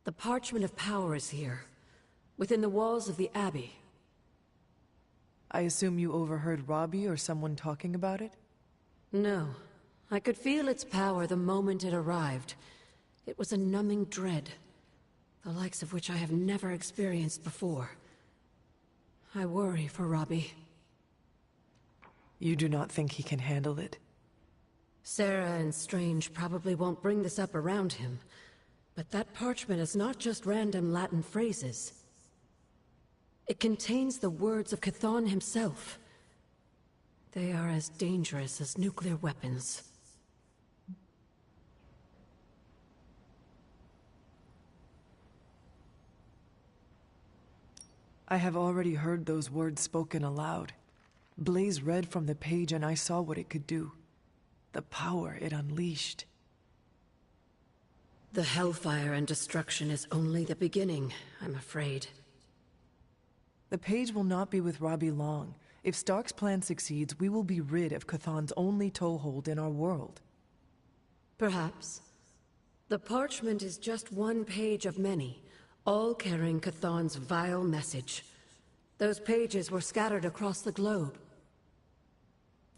The Parchment of Power is here, within the walls of the Abbey. I assume you overheard Robbie or someone talking about it? No. I could feel its power the moment it arrived. It was a numbing dread, the likes of which I have never experienced before. I worry for Robbie. You do not think he can handle it? Sarah and Strange probably won't bring this up around him, but that parchment is not just random Latin phrases. It contains the words of Chthon himself. They are as dangerous as nuclear weapons. I have already heard those words spoken aloud. Blaze read from the page and I saw what it could do. The power it unleashed. The hellfire and destruction is only the beginning, I'm afraid. The page will not be with Robbie long. If Stark's plan succeeds, we will be rid of Chthon's only toehold in our world. Perhaps. The parchment is just one page of many, all carrying Chthon's vile message. Those pages were scattered across the globe.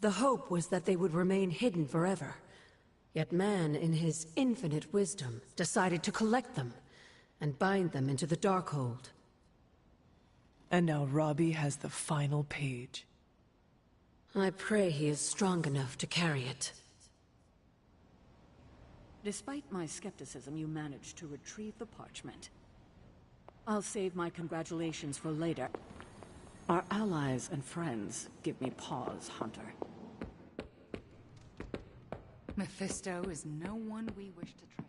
The hope was that they would remain hidden forever. Yet man, in his infinite wisdom, decided to collect them and bind them into the Darkhold. And now Robbie has the final page. I pray he is strong enough to carry it. Despite my skepticism, you managed to retrieve the parchment. I'll save my congratulations for later. Our allies and friends give me pause, Hunter. Mephisto is no one we wish to trade.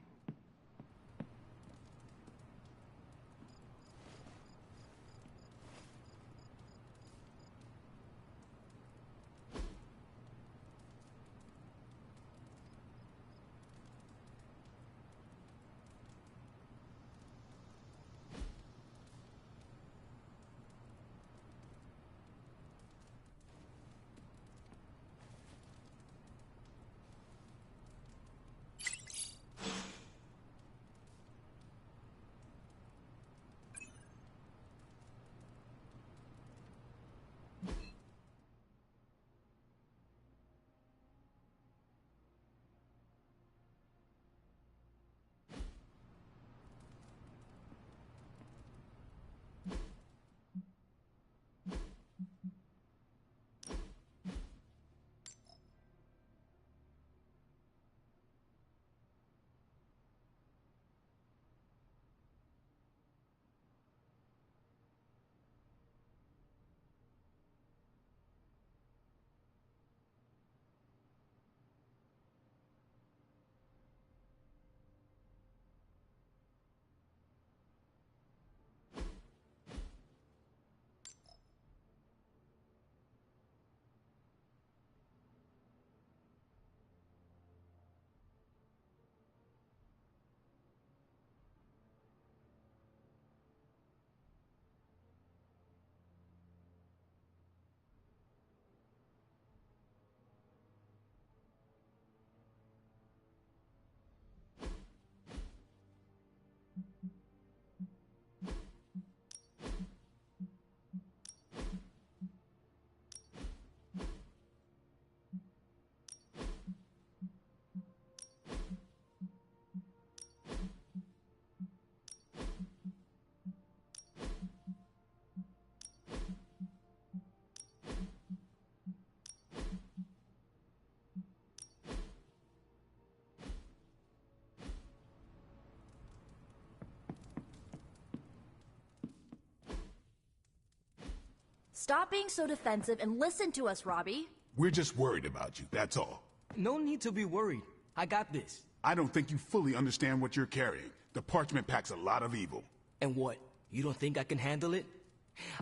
Stop being so defensive and listen to us, Robbie. We're just worried about you, that's all. No need to be worried. I got this. I don't think you fully understand what you're carrying. The parchment packs a lot of evil. And what? You don't think I can handle it?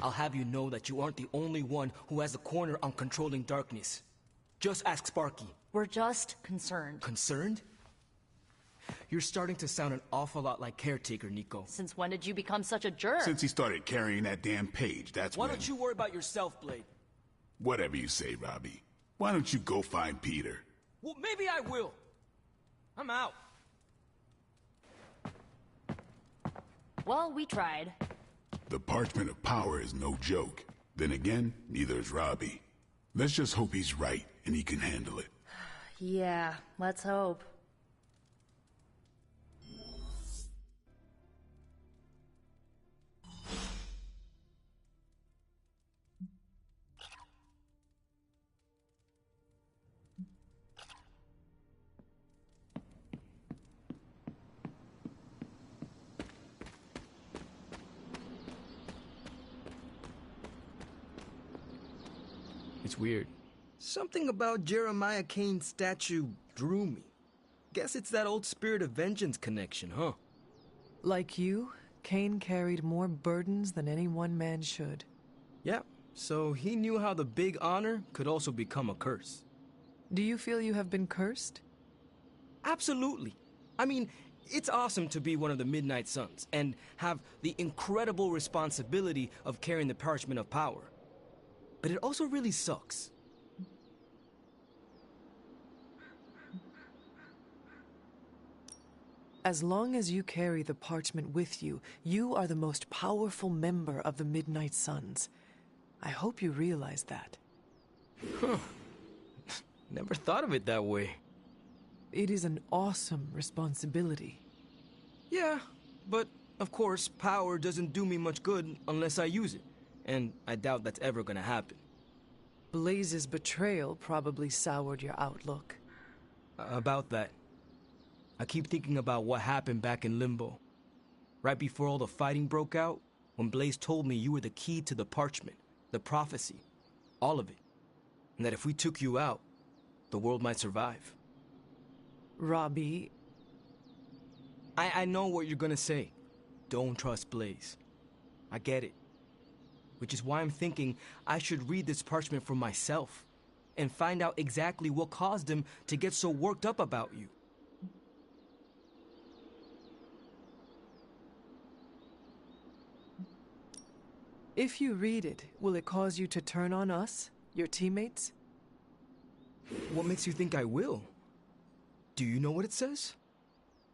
I'll have you know that you aren't the only one who has a corner on controlling darkness. Just ask Sparky. We're just concerned. Concerned? You're starting to sound an awful lot like Caretaker, Nico. Since when did you become such a jerk? Since he started carrying that damn page, that's Why when... don't you worry about yourself, Blade? Whatever you say, Robbie. Why don't you go find Peter? Well, maybe I will. I'm out. Well, we tried. The Parchment of Power is no joke. Then again, neither is Robbie. Let's just hope he's right and he can handle it. Yeah, let's hope. It's weird. Something about Jeremiah Kane's statue drew me. Guess it's that old Spirit of Vengeance connection, huh? Like you, Kane carried more burdens than any one man should. Yeah, so he knew how the big honor could also become a curse. Do you feel you have been cursed? Absolutely. I mean, it's awesome to be one of the Midnight Suns and have the incredible responsibility of carrying the Parchment of Power. But it also really sucks. As long as you carry the parchment with you, you are the most powerful member of the Midnight Suns. I hope you realize that. Huh. Never thought of it that way. It is an awesome responsibility. Yeah, but of course, power doesn't do me much good unless I use it. And I doubt that's ever gonna happen. Blaze's betrayal probably soured your outlook. About that. I keep thinking about what happened back in Limbo. Right before all the fighting broke out, when Blaze told me you were the key to the parchment, the prophecy, all of it. And that if we took you out, the world might survive. Robbie... I know what you're gonna say. Don't trust Blaze. I get it. Which is why I'm thinking I should read this parchment for myself and find out exactly what caused him to get so worked up about you. If you read it, will it cause you to turn on us, your teammates? What makes you think I will? Do you know what it says?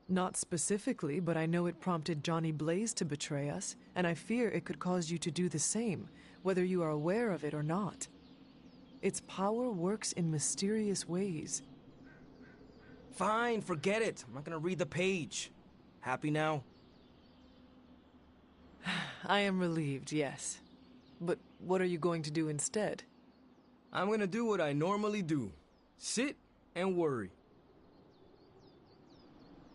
Not specifically, but I know it prompted Johnny Blaze to betray us, and I fear it could cause you to do the same, whether you are aware of it or not. Its power works in mysterious ways. Fine, forget it. I'm not gonna read the page. Happy now? I am relieved, yes. But what are you going to do instead? I'm gonna do what I normally do. Sit and worry.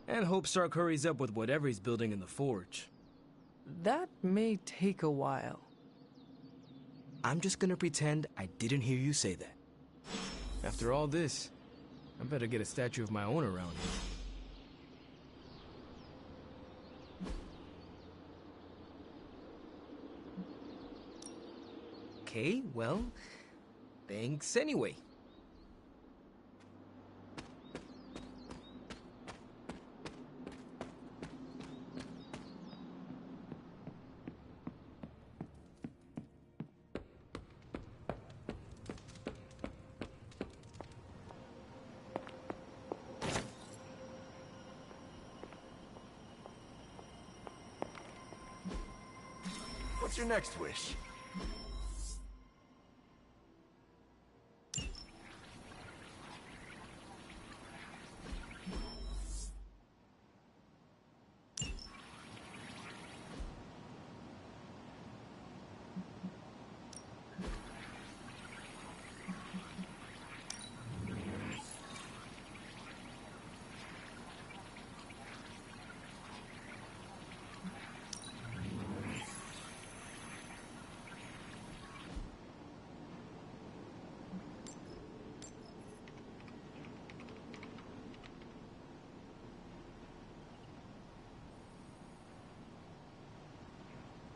And hope Stark hurries up with whatever he's building in the forge. That may take a while. I'm just gonna pretend I didn't hear you say that. After all this, I better get a statue of my own around here. Okay, well, thanks anyway. What's your next wish?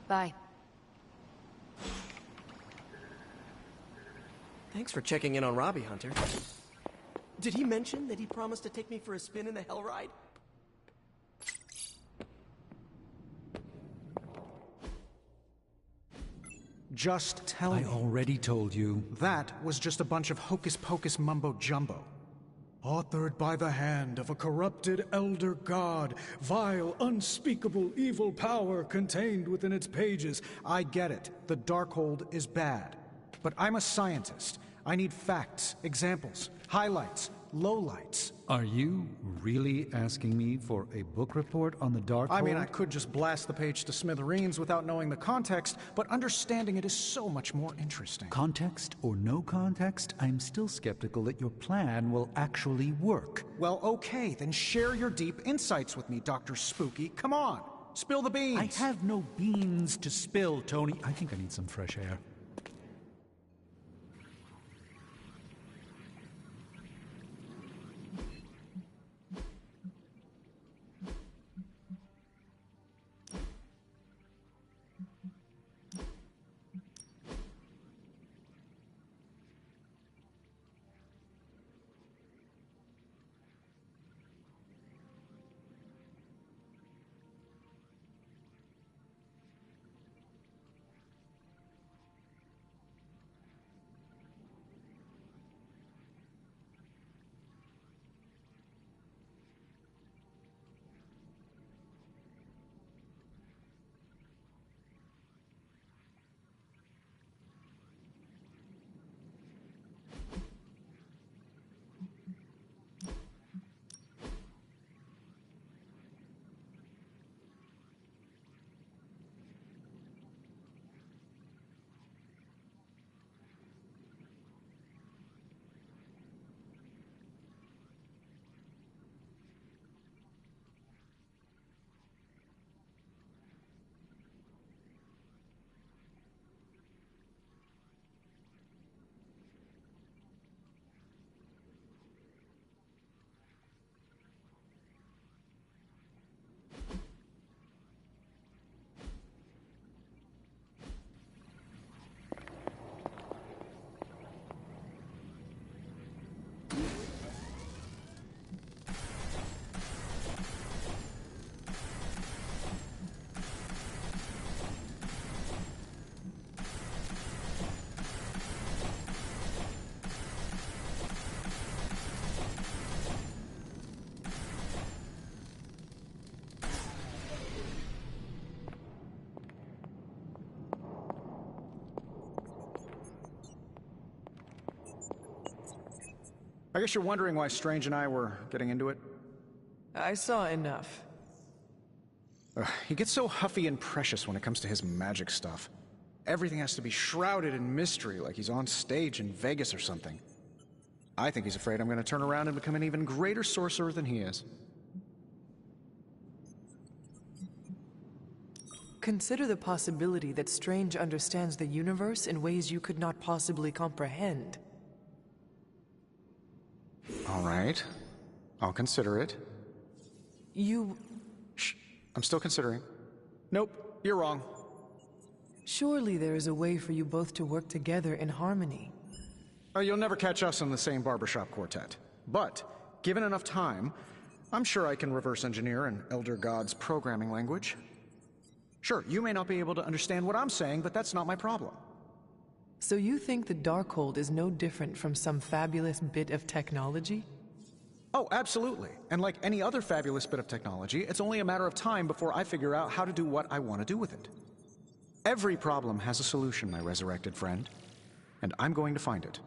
Bye. Thanks for checking in on Robbie, Hunter. Did he mention that he promised to take me for a spin in the Hell Ride? Just tell me. I already told you. That was just a bunch of hocus-pocus mumbo-jumbo. Authored by the hand of a corrupted elder god, vile, unspeakable evil power contained within its pages. I get it. The Darkhold is bad. But I'm a scientist. I need facts, examples, highlights, lowlights. Are you really asking me for a book report on the Darkhold? I mean, I could just blast the page to smithereens without knowing the context, but understanding it is so much more interesting. Context or no context, I'm still skeptical that your plan will actually work. Well, okay, then share your deep insights with me, Dr. Spooky. Come on, spill the beans. I have no beans to spill, Tony. I think I need some fresh air. I guess you're wondering why Strange and I were getting into it? I saw enough. He gets so huffy and precious when it comes to his magic stuff. Everything has to be shrouded in mystery, like he's on stage in Vegas or something. I think he's afraid I'm going to turn around and become an even greater sorcerer than he is. Consider the possibility that Strange understands the universe in ways you could not possibly comprehend. All right. I'll consider it. You... Shh. I'm still considering. Nope, you're wrong. Surely there is a way for you both to work together in harmony. You'll never catch us in the same barbershop quartet. But, given enough time, I'm sure I can reverse engineer an Elder God's programming language. Sure, you may not be able to understand what I'm saying, but that's not my problem. So you think the Darkhold is no different from some fabulous bit of technology? Oh, absolutely. And like any other fabulous bit of technology, it's only a matter of time before I figure out how to do what I want to do with it. Every problem has a solution, my resurrected friend. And I'm going to find it.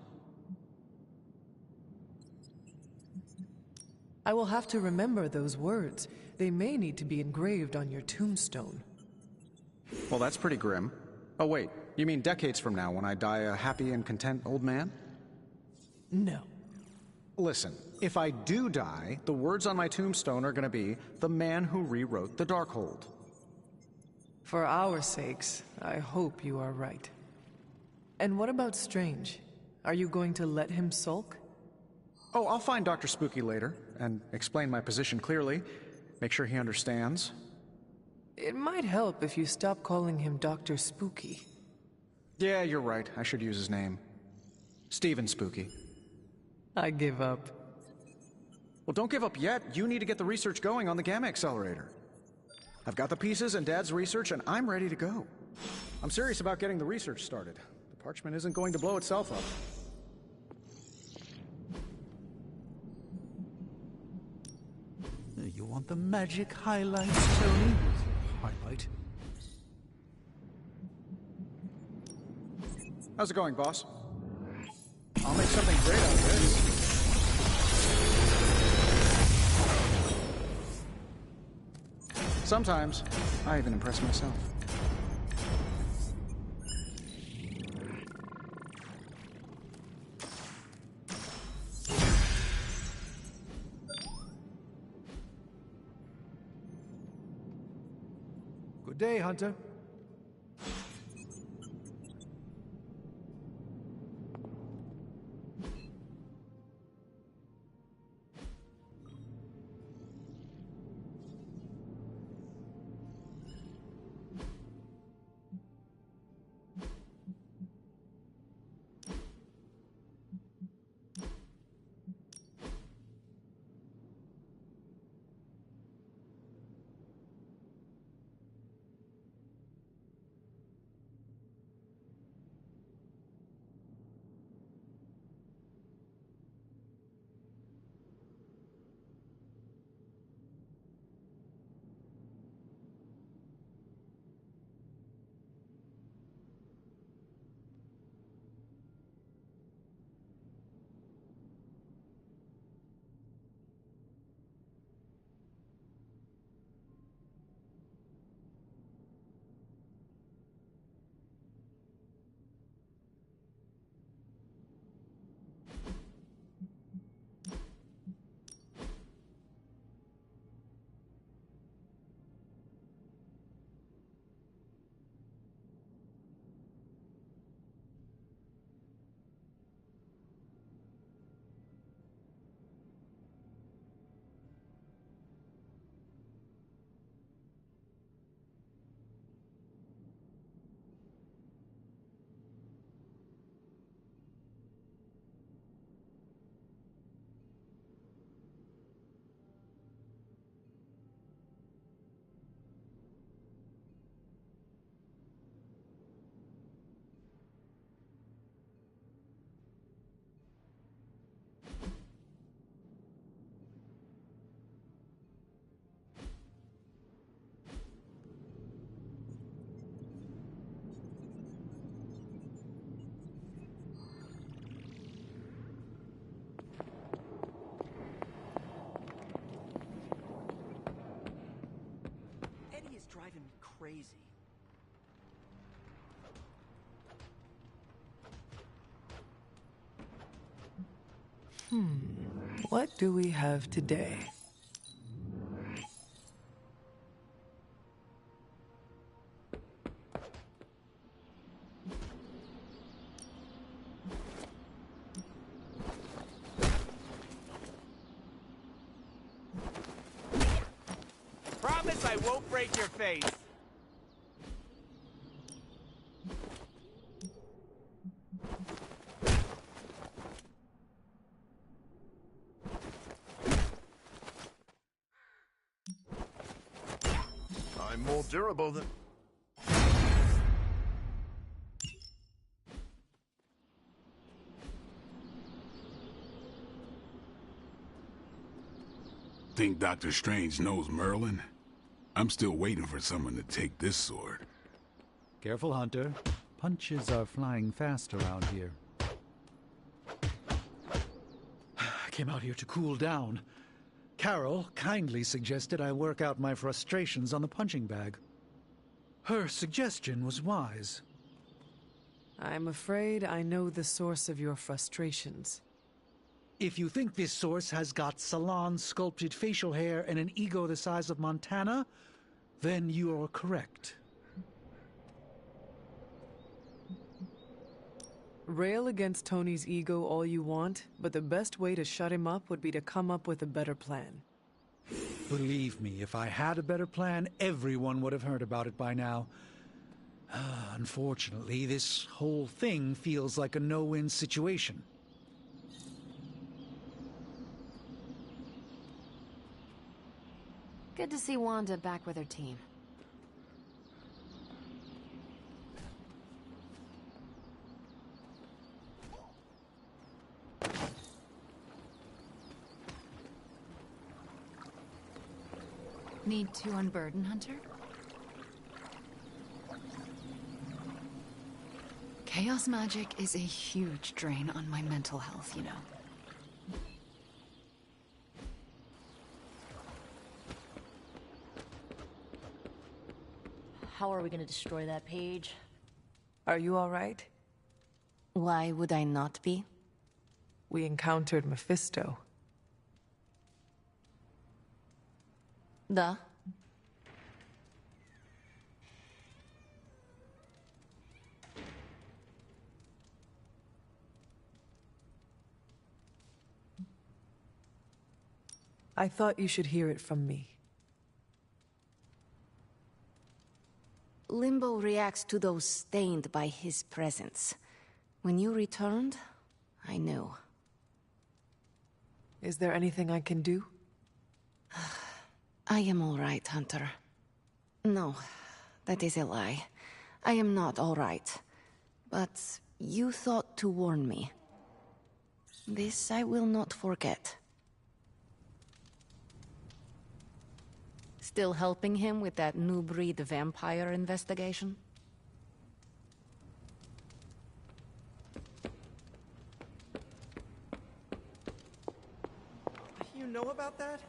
I will have to remember those words. They may need to be engraved on your tombstone. Well, that's pretty grim. Oh, wait. You mean decades from now when I die a happy and content old man? No. Listen, if I do die, the words on my tombstone are going to be, "The man who rewrote the Darkhold." For our sakes, I hope you are right. And what about Strange? Are you going to let him sulk? Oh, I'll find Dr. Spooky later, and explain my position clearly. Make sure he understands. It might help if you stop calling him Dr. Spooky. Yeah, you're right. I should use his name. Stephen Spooky. I give up. Well, don't give up yet. You need to get the research going on the Gamma Accelerator. I've got the pieces and Dad's research, and I'm ready to go. I'm serious about getting the research started. The parchment isn't going to blow itself up. the magic highlights, Tony? Highlight. How's it going, boss? I'll make something great out of this. Sometimes, I even impress myself. Good day, Hunter. Driving me crazy. What do we have today? Promise I won't break your face. I'm more durable than... Think Doctor Strange knows Merlin? I'm still waiting for someone to take this sword. Careful, Hunter. Punches are flying fast around here. I came out here to cool down. Carol kindly suggested I work out my frustrations on the punching bag. Her suggestion was wise. I'm afraid I know the source of your frustrations. If you think this source has got salon-sculpted facial hair and an ego the size of Montana, then you are correct. Rail against Tony's ego all you want, but the best way to shut him up would be to come up with a better plan. Believe me, if I had a better plan, everyone would have heard about it by now. Unfortunately, this whole thing feels like a no-win situation. Good to see Wanda back with her team. Need to unburden, Hunter? Chaos magic is a huge drain on my mental health, you know. How are we gonna destroy that page? Are you all right? Why would I not be? We encountered Mephisto. Duh. I thought you should hear it from me. Limbo reacts to those stained by his presence. When you returned, I knew. Is there anything I can do? I am all right, Hunter. No, that is a lie. I am not all right. But you thought to warn me. This I will not forget. Still helping him with that new breed vampire investigation? You know about that?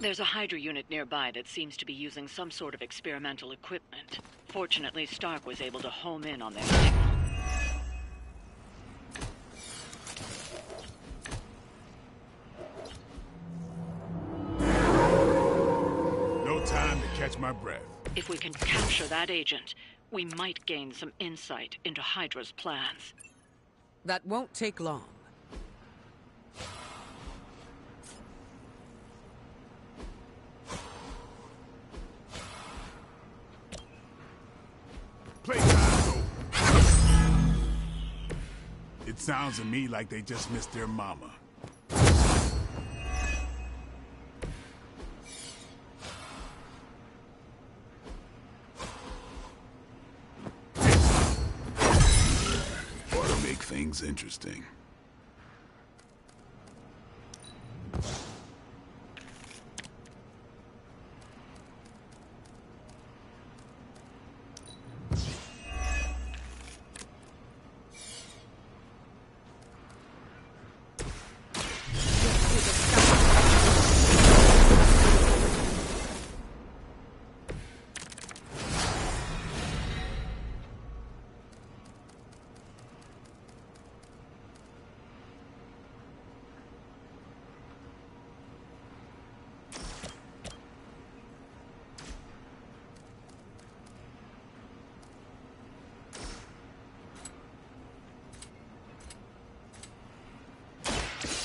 There's a Hydra unit nearby that seems to be using some sort of experimental equipment. Fortunately, Stark was able to home in on their signal. No time to catch my breath. If we can capture that agent, we might gain some insight into Hydra's plans. That won't take long. Playtime's over. It sounds to me like they just missed their mama. Ought to make things interesting.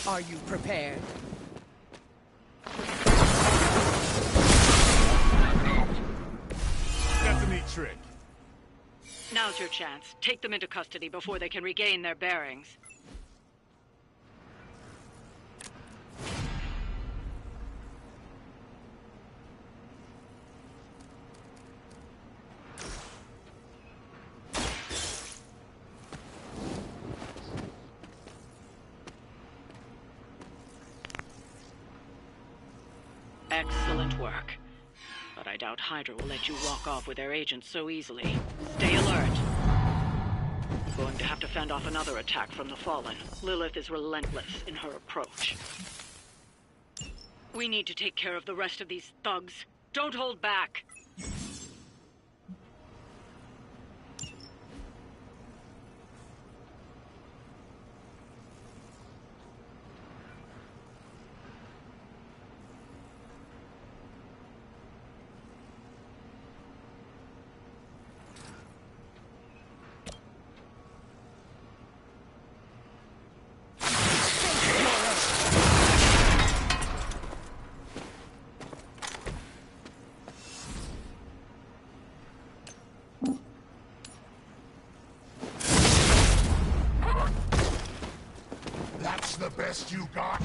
Are you prepared? That's a neat trick. Now's your chance. Take them into custody before they can regain their bearings. Excellent work. But I doubt Hydra will let you walk off with their agents so easily. Stay alert. You're going to have to fend off another attack from the Fallen. Lilith is relentless in her approach. We need to take care of the rest of these thugs. Don't hold back. That's the best you got?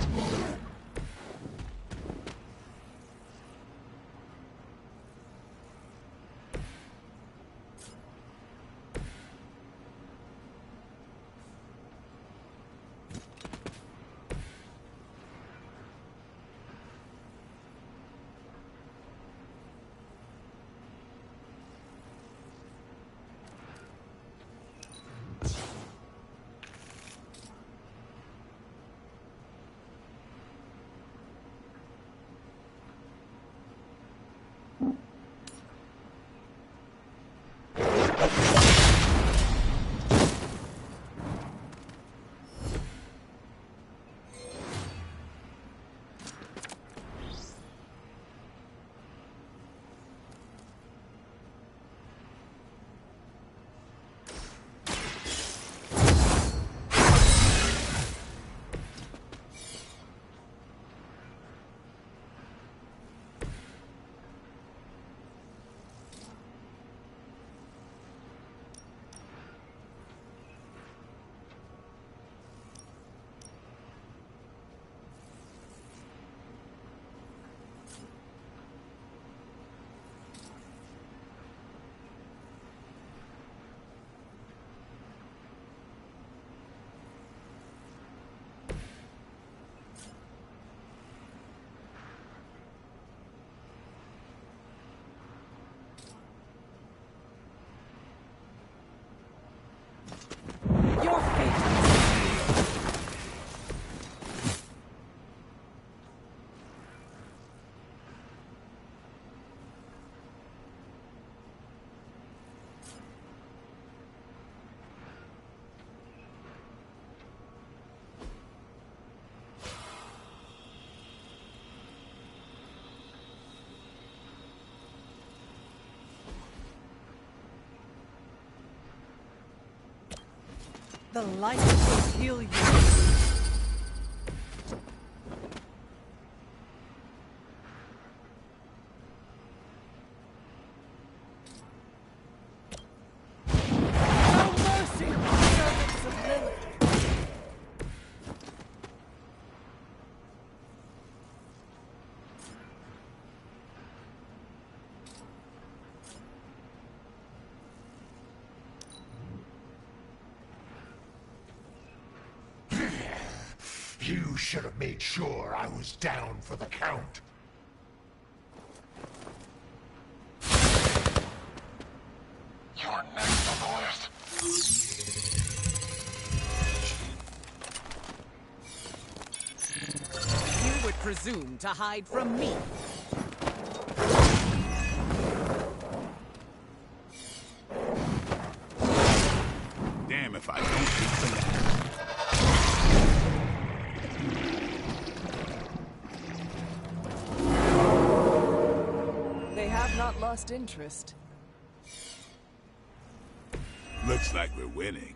The light will heal you. No mercy, servants of Lilith. You should have made sure I was down for the count. You're next on the list. You would presume to hide from me. Damn if I don't think for that. They have not lost interest. Looks like we're winning.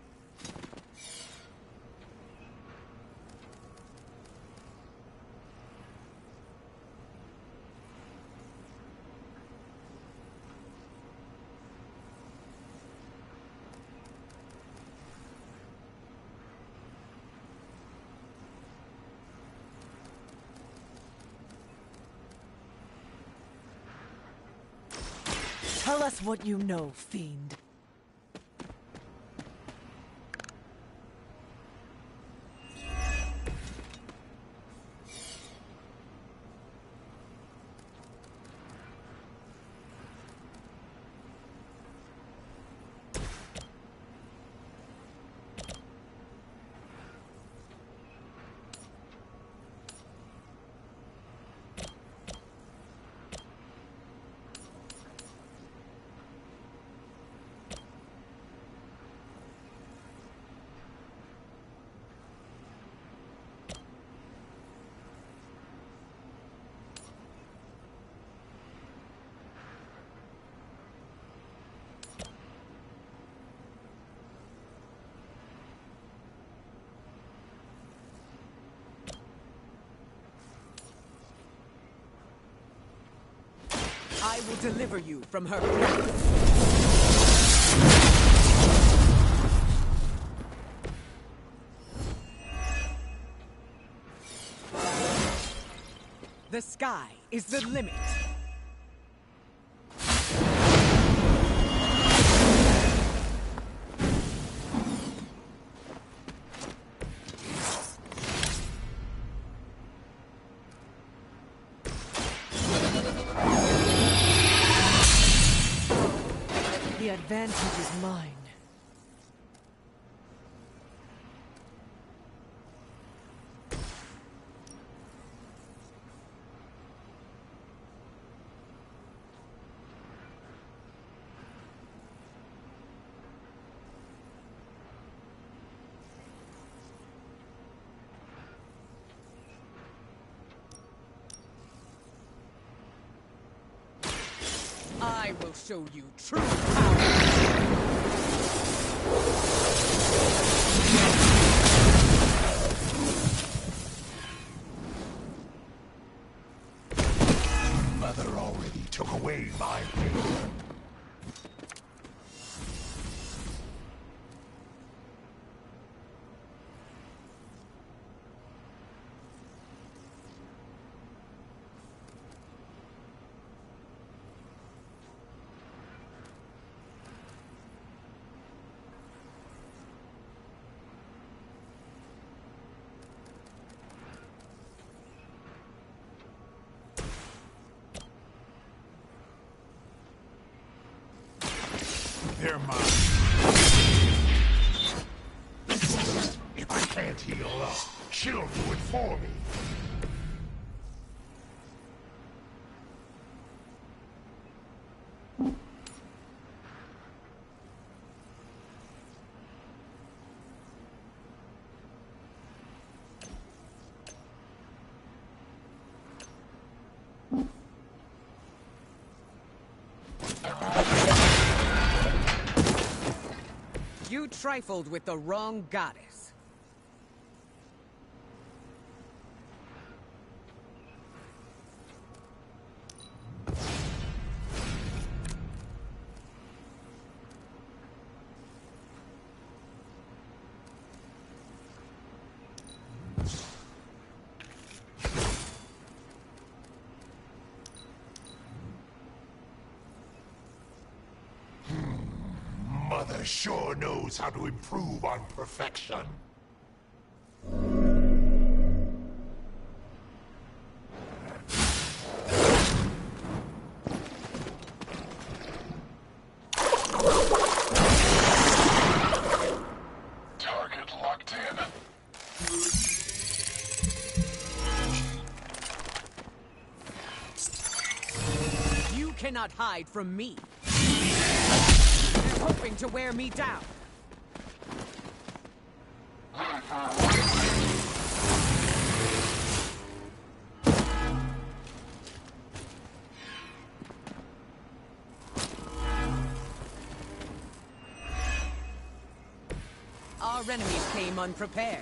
Tell us what you know, fiend. I will deliver you from her grasp. The sky is the limit. The advantage is mine. I will show you true Mother already took away my faith. They're mine. If I can't heal up, she'll do it for me. You You trifled with the wrong goddess. Mother sure knows how to improve on perfection. Target locked in. You cannot hide from me. Hoping to wear me down. Our enemies came unprepared.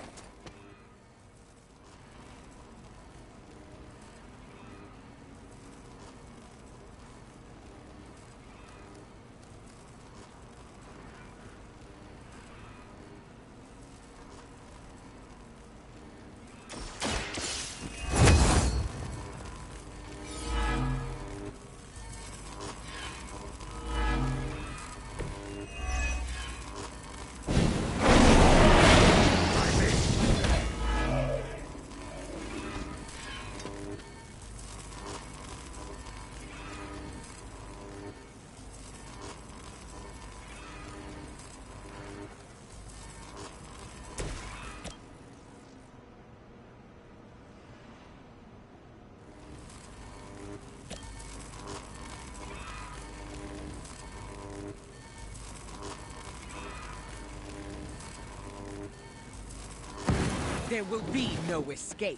There will be no escape.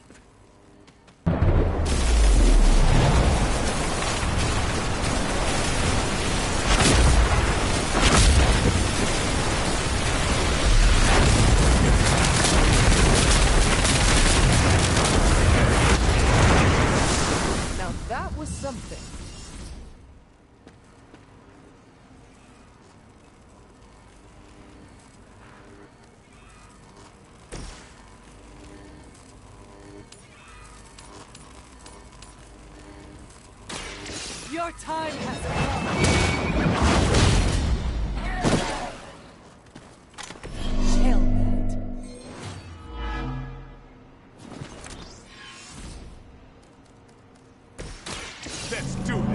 Now that was something. Your time has come. Hellbent. Let's do it.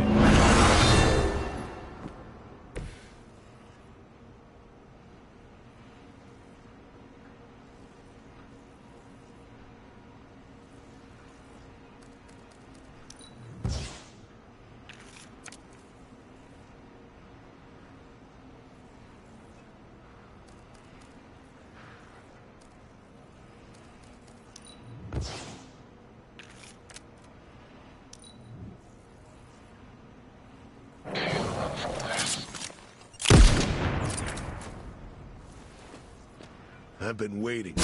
I've been waiting.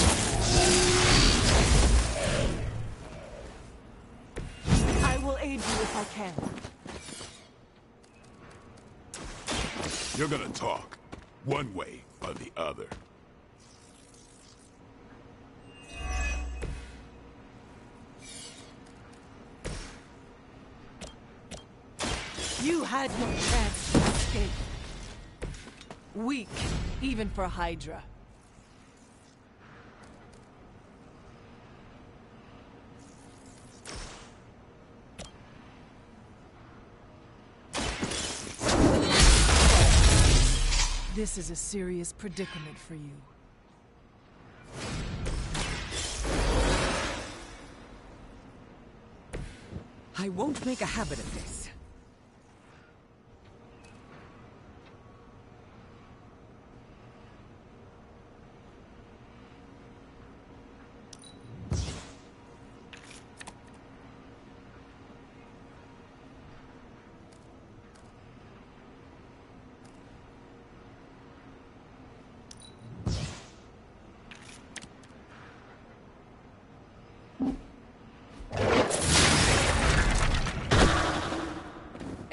I will aid you if I can. You're gonna talk, one way or the other. You had no chance to escape. Weak, even for Hydra. This is a serious predicament for you. I won't make a habit of this.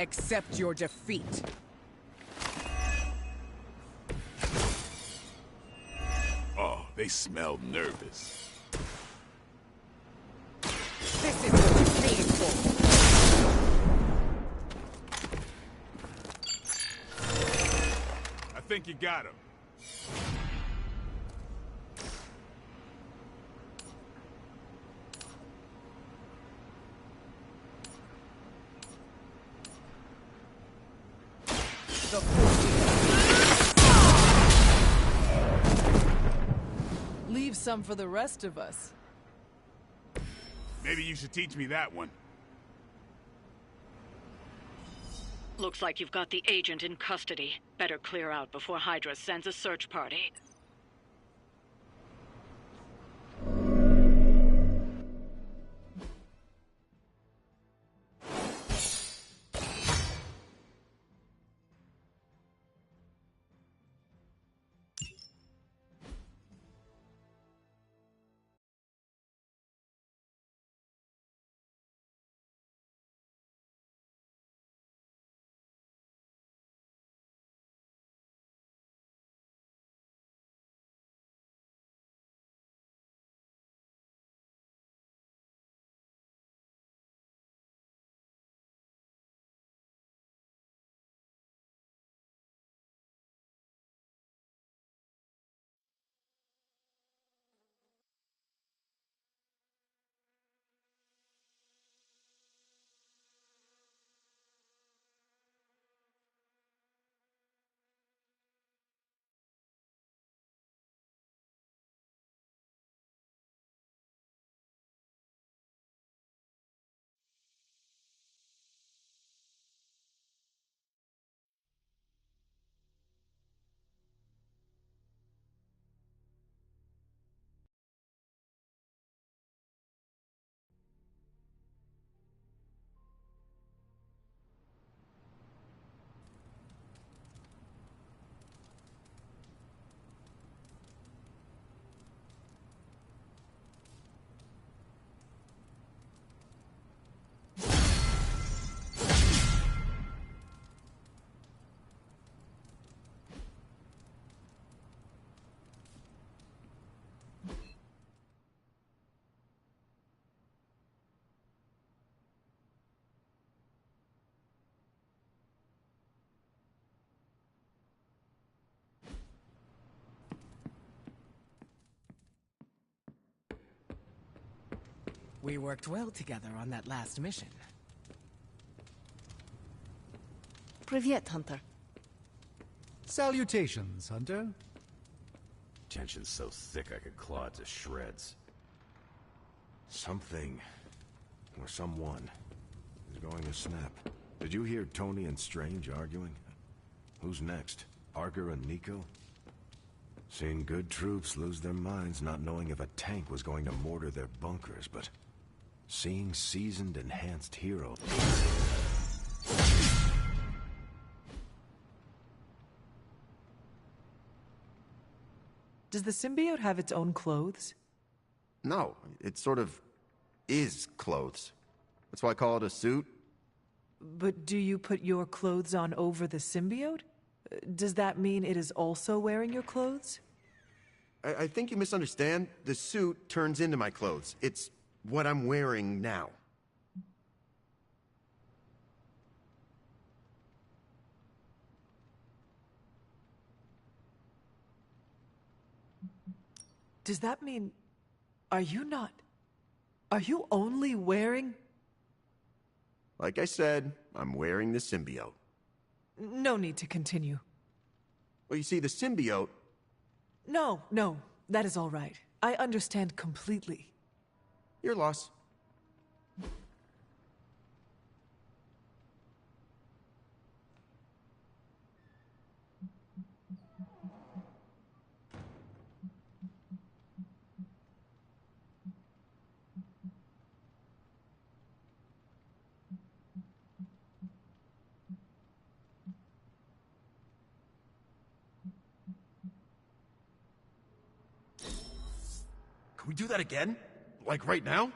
Accept your defeat. Oh, they smell nervous. This is what you came for. I think you got him. Leave some for the rest of us. Maybe you should teach me that one. Looks like you've got the agent in custody. Better clear out before Hydra sends a search party. We worked well together on that last mission. Privyet, Hunter. Salutations, Hunter. Tension's so thick I could claw it to shreds. Something, or someone, is going to snap. Did you hear Tony and Strange arguing? Who's next? Parker and Nico? Seen good troops lose their minds not knowing if a tank was going to mortar their bunkers, but seeing seasoned, enhanced heroes... Does the symbiote have its own clothes? No, it sort of is clothes. That's why I call it a suit. But do you put your clothes on over the symbiote? Does that mean it is also wearing your clothes? I think you misunderstand. The suit turns into my clothes. It's what I'm wearing now. Does that mean... Are you only wearing... Like I said, I'm wearing the symbiote. No need to continue. Well, you see, the symbiote... No, that is all right. I understand completely. Your loss. Can we do that again? Like right now?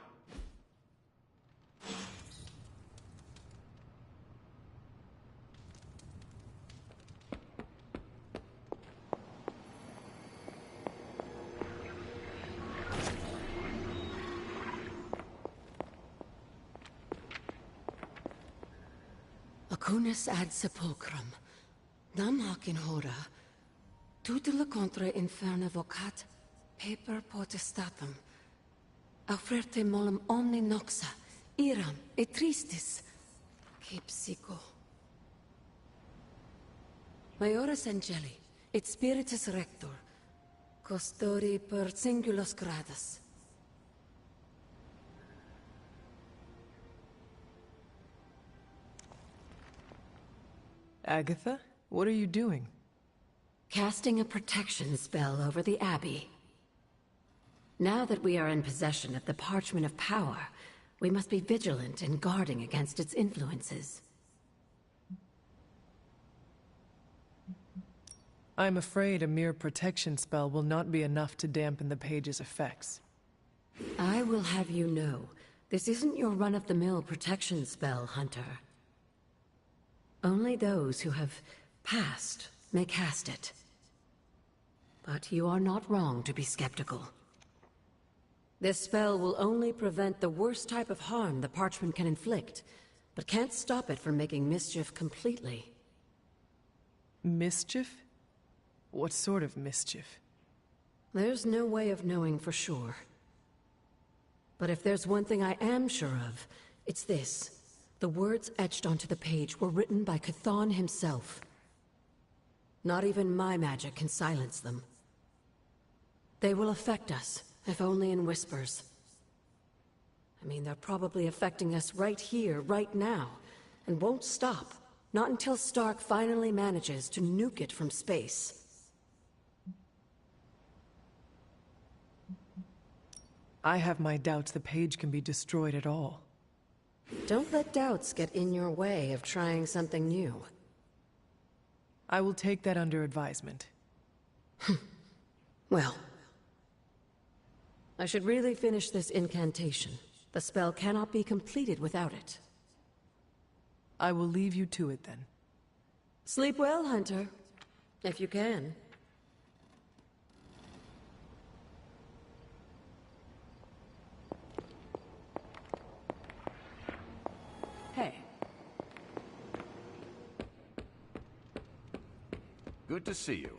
Facunus ad sepulchrum. Nam hoc in hora. Tutela contra inferna vocat. Paper potestatum. Auferte molem omni noxa. Iram et tristis. Que psycho. Maioris angeli. Et spiritus rector. Custori per singulos gradus. Agatha, what are you doing? Casting a protection spell over the Abbey. Now that we are in possession of the Parchment of Power, we must be vigilant in guarding against its influences. I'm afraid a mere protection spell will not be enough to dampen the page's effects. I will have you know, this isn't your run-of-the-mill protection spell, Hunter. Only those who have passed may cast it. But you are not wrong to be skeptical. This spell will only prevent the worst type of harm the parchment can inflict, but can't stop it from making mischief completely. Mischief? What sort of mischief? There's no way of knowing for sure. But if there's one thing I am sure of, it's this. The words etched onto the page were written by Chthon himself. Not even my magic can silence them. They will affect us, if only in whispers. I mean, they're probably affecting us right here, right now, and won't stop. Not until Stark finally manages to nuke it from space. I have my doubts the page can be destroyed at all. Don't let doubts get in your way of trying something new. I will take that under advisement. Well, I should really finish this incantation. The spell cannot be completed without it. I will leave you to it then. Sleep well, Hunter. If you can. Hey. Good to see you.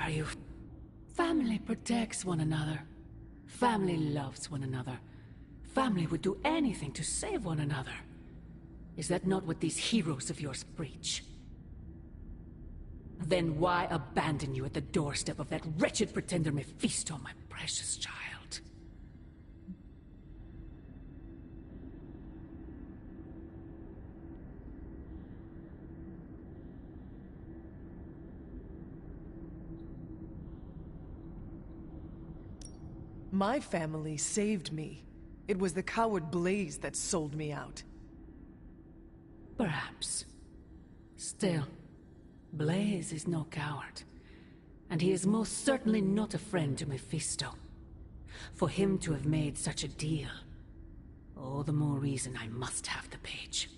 Are you... Family protects one another. Family loves one another. Family would do anything to save one another. Is that not what these heroes of yours preach? Then why abandon you at the doorstep of that wretched pretender Mephisto, my precious child? My family saved me. It was the coward Blaze that sold me out. Perhaps. Still, Blaze is no coward. And he is most certainly not a friend to Mephisto. For him to have made such a deal, all the more reason I must have the page.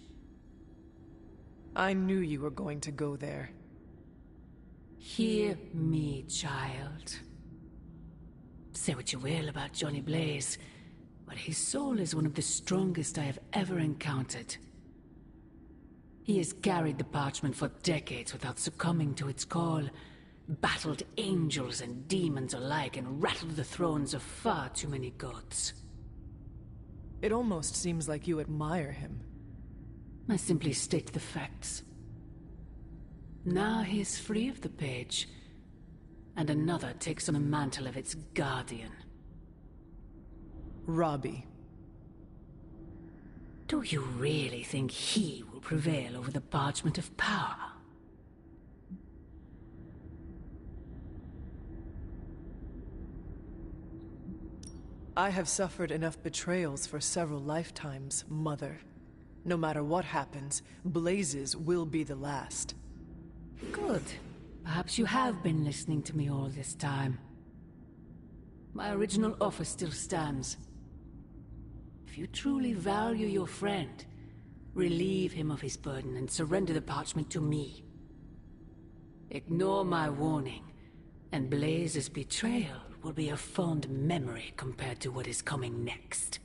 I knew you were going to go there. Hear me, child. Say what you will about Johnny Blaze, but his soul is one of the strongest I have ever encountered. He has carried the parchment for decades without succumbing to its call, battled angels and demons alike, and rattled the thrones of far too many gods. It almost seems like you admire him. I simply state the facts. Now he is free of the page, and another takes on the mantle of its guardian. Robbie. Do you really think he will prevail over the Parchment of Power? I have suffered enough betrayals for several lifetimes, Mother. No matter what happens, Blaze's will be the last. Good. Perhaps you have been listening to me all this time. My original offer still stands. If you truly value your friend, Relieve him of his burden and surrender the parchment to me. Ignore my warning, and Blaze's betrayal will be a fond memory compared to what is coming next.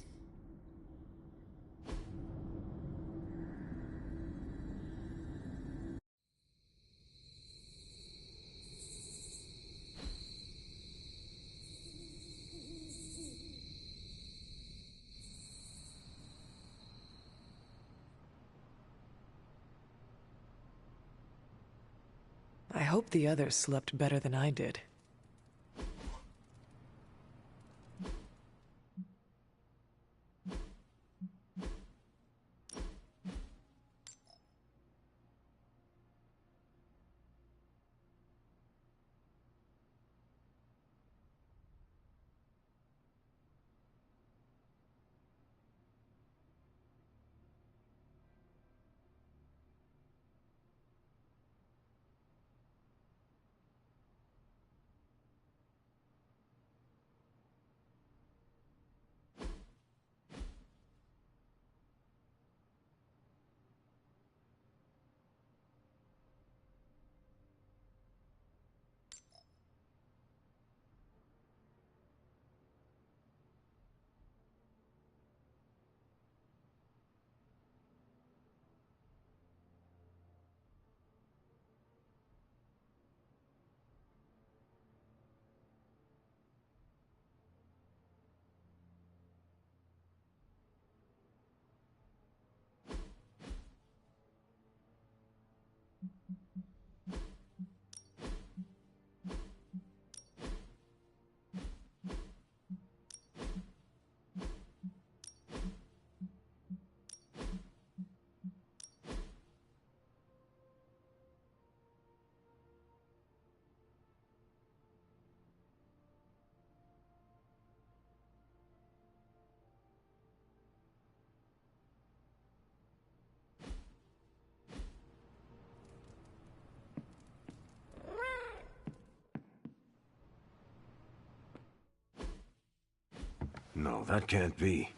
I hope the others slept better than I did. No, that can't be.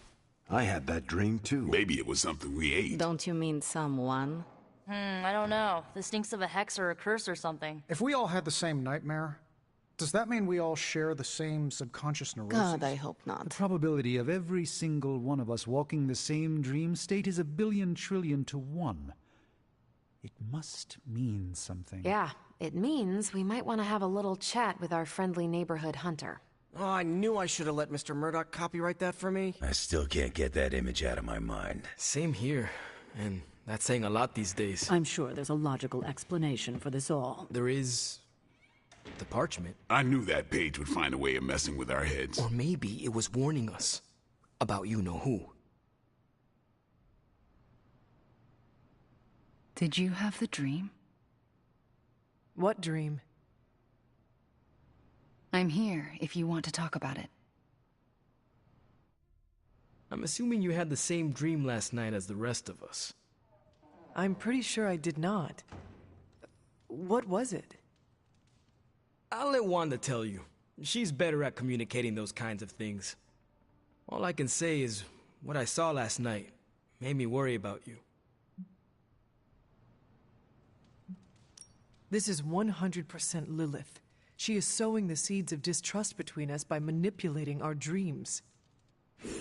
I had that dream too. Maybe it was something we ate. Don't you mean someone? I don't know. This stinks of a hex or a curse or something. If we all had the same nightmare, does that mean we all share the same subconscious neurosis? God, I hope not. The probability of every single one of us walking the same dream state is 1,000,000,000,000 to 1. It must mean something. Yeah, it means we might want to have a little chat with our friendly neighborhood hunter. Oh, I knew I should have let Mr. Murdoch copyright that for me. I still can't get that image out of my mind. Same here, and that's saying a lot these days. I'm sure there's a logical explanation for this all. There is the parchment. I knew that page would find a way of messing with our heads. Or maybe it was warning us about you-know-who. Did you have the dream? What dream? I'm here if you want to talk about it. I'm assuming you had the same dream last night as the rest of us. I'm pretty sure I did not. What was it? I'll let Wanda tell you. She's better at communicating those kinds of things. All I can say is what I saw last night made me worry about you. This is 100% Lilith. She is sowing the seeds of distrust between us by manipulating our dreams.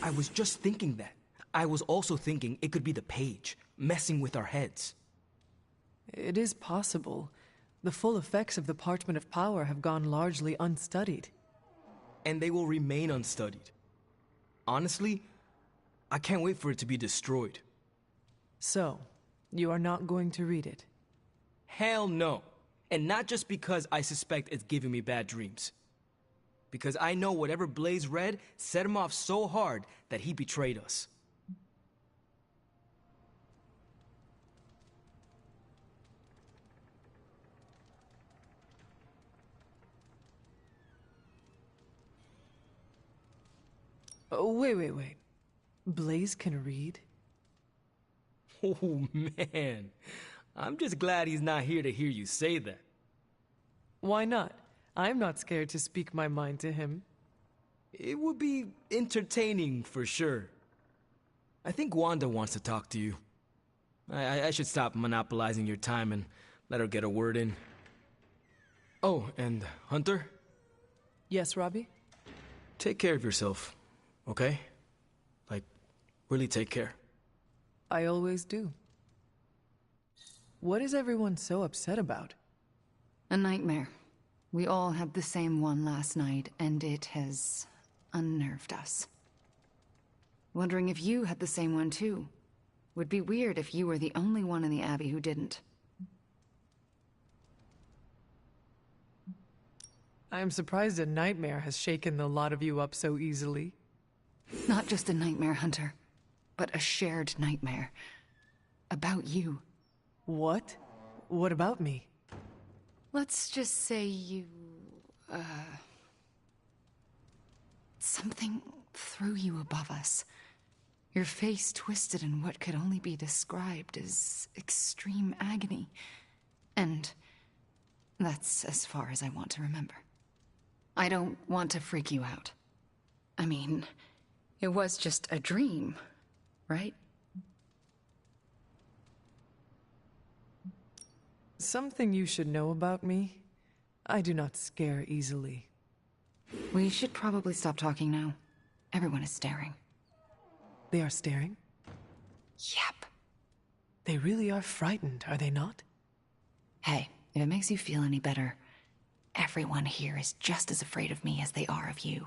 I was just thinking that. I was also thinking it could be the page, messing with our heads. It is possible. The full effects of the Parchment of Power have gone largely unstudied. And they will remain unstudied. Honestly, I can't wait for it to be destroyed. So, you are not going to read it? Hell no. And not just because I suspect it's giving me bad dreams. Because I know whatever Blaze read set him off so hard that he betrayed us. Oh, wait. Blaze can read? Oh, man. I'm just glad he's not here to hear you say that. Why not? I'm not scared to speak my mind to him. It would be entertaining for sure. I think Wanda wants to talk to you. I should stop monopolizing your time and let her get a word in. Oh, and Hunter? Yes, Robbie? Take care of yourself, okay? Like, really take care. I always do. What is everyone so upset about? A nightmare. We all had the same one last night, and it has unnerved us. Wondering if you had the same one too. Would be weird if you were the only one in the Abbey who didn't. I am surprised a nightmare has shaken the lot of you up so easily. Not just a nightmare, Hunter, but a shared nightmare. About you. What? What about me? Let's just say you... something threw you above us. Your face twisted in what could only be described as extreme agony. And that's as far as I want to remember. I don't want to freak you out. I mean, it was just a dream, right? Something you should know about me. I do not scare easily. We should probably stop talking now. Everyone is staring. They are staring? Yep. They really are frightened, are they not? Hey, if it makes you feel any better, everyone here is just as afraid of me as they are of you.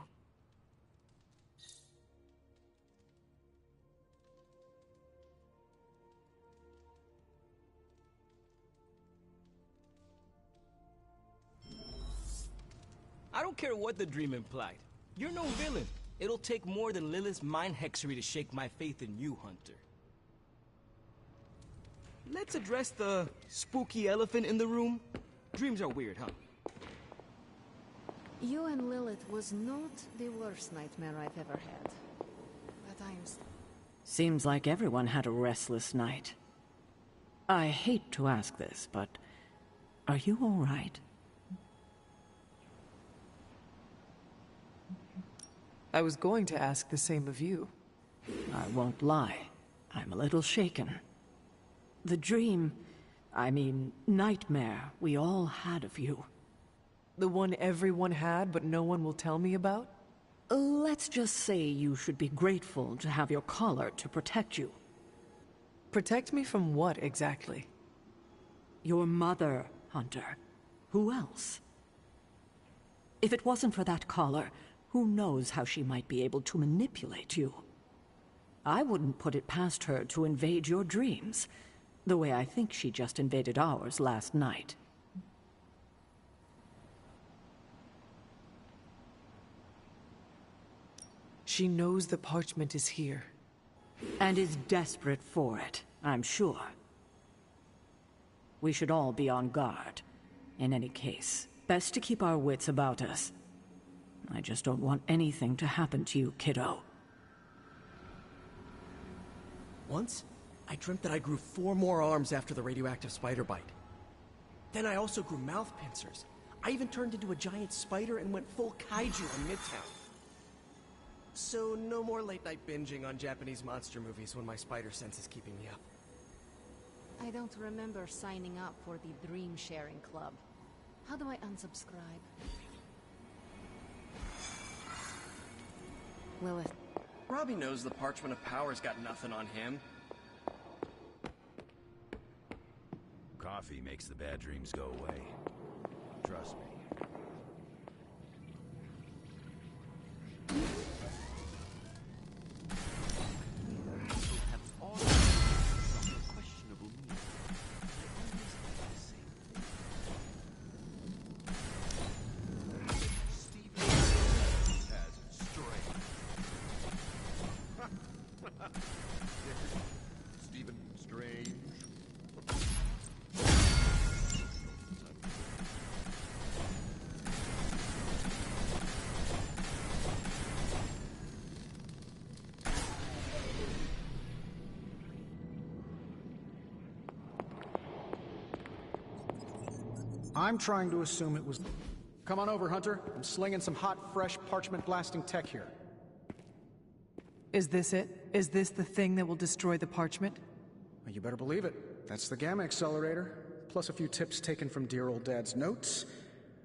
I don't care what the dream implied. You're no villain. It'll take more than Lilith's mind hexery to shake my faith in you, Hunter. Let's address the spooky elephant in the room. Dreams are weird, huh? You and Lilith was not the worst nightmare I've ever had. But I'm... Seems like everyone had a restless night. I hate to ask this, but are you all right? I was going to ask the same of you. I won't lie. I'm a little shaken. The dream, I mean, nightmare we all had of you. The one everyone had, but no one will tell me about? Let's just say you should be grateful to have your collar to protect you. Protect me from what, exactly? Your mother, Hunter. Who else? If it wasn't for that collar, who knows how she might be able to manipulate you? I wouldn't put it past her to invade your dreams, the way I think she just invaded ours last night. She knows the parchment is here. And is desperate for it, I'm sure. We should all be on guard. In any case, best to keep our wits about us. I just don't want anything to happen to you, kiddo. Once, I dreamt that I grew 4 more arms after the radioactive spider bite. Then I also grew mouth pincers. I even turned into a giant spider and went full kaiju on Midtown. So no more late-night binging on Japanese monster movies when my spider sense is keeping me up. I don't remember signing up for the Dream Sharing Club. How do I unsubscribe? Lilith. Robbie knows the Parchment of Power's got nothing on him. Coffee makes the bad dreams go away. Trust me. Stephen Strange. I'm trying to assume it was... Come on over, Hunter. I'm slinging some hot, fresh, parchment-blasting tech here. Is this it? Is this the thing that will destroy the parchment? Well, you better believe it. That's the Gamma Accelerator. Plus a few tips taken from dear old Dad's notes.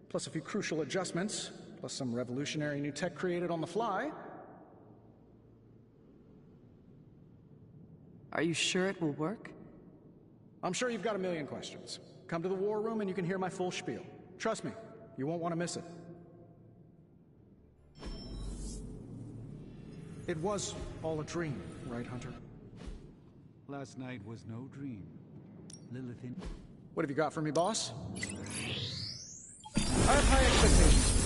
Plus a few crucial adjustments. Plus some revolutionary new tech created on the fly. Are you sure it will work? I'm sure you've got a million questions. Come to the war room and you can hear my full spiel. Trust me, you won't want to miss it. It was all a dream, right, Hunter? Last night was no dream. Lilith in... What have you got for me, boss? I have high expectations.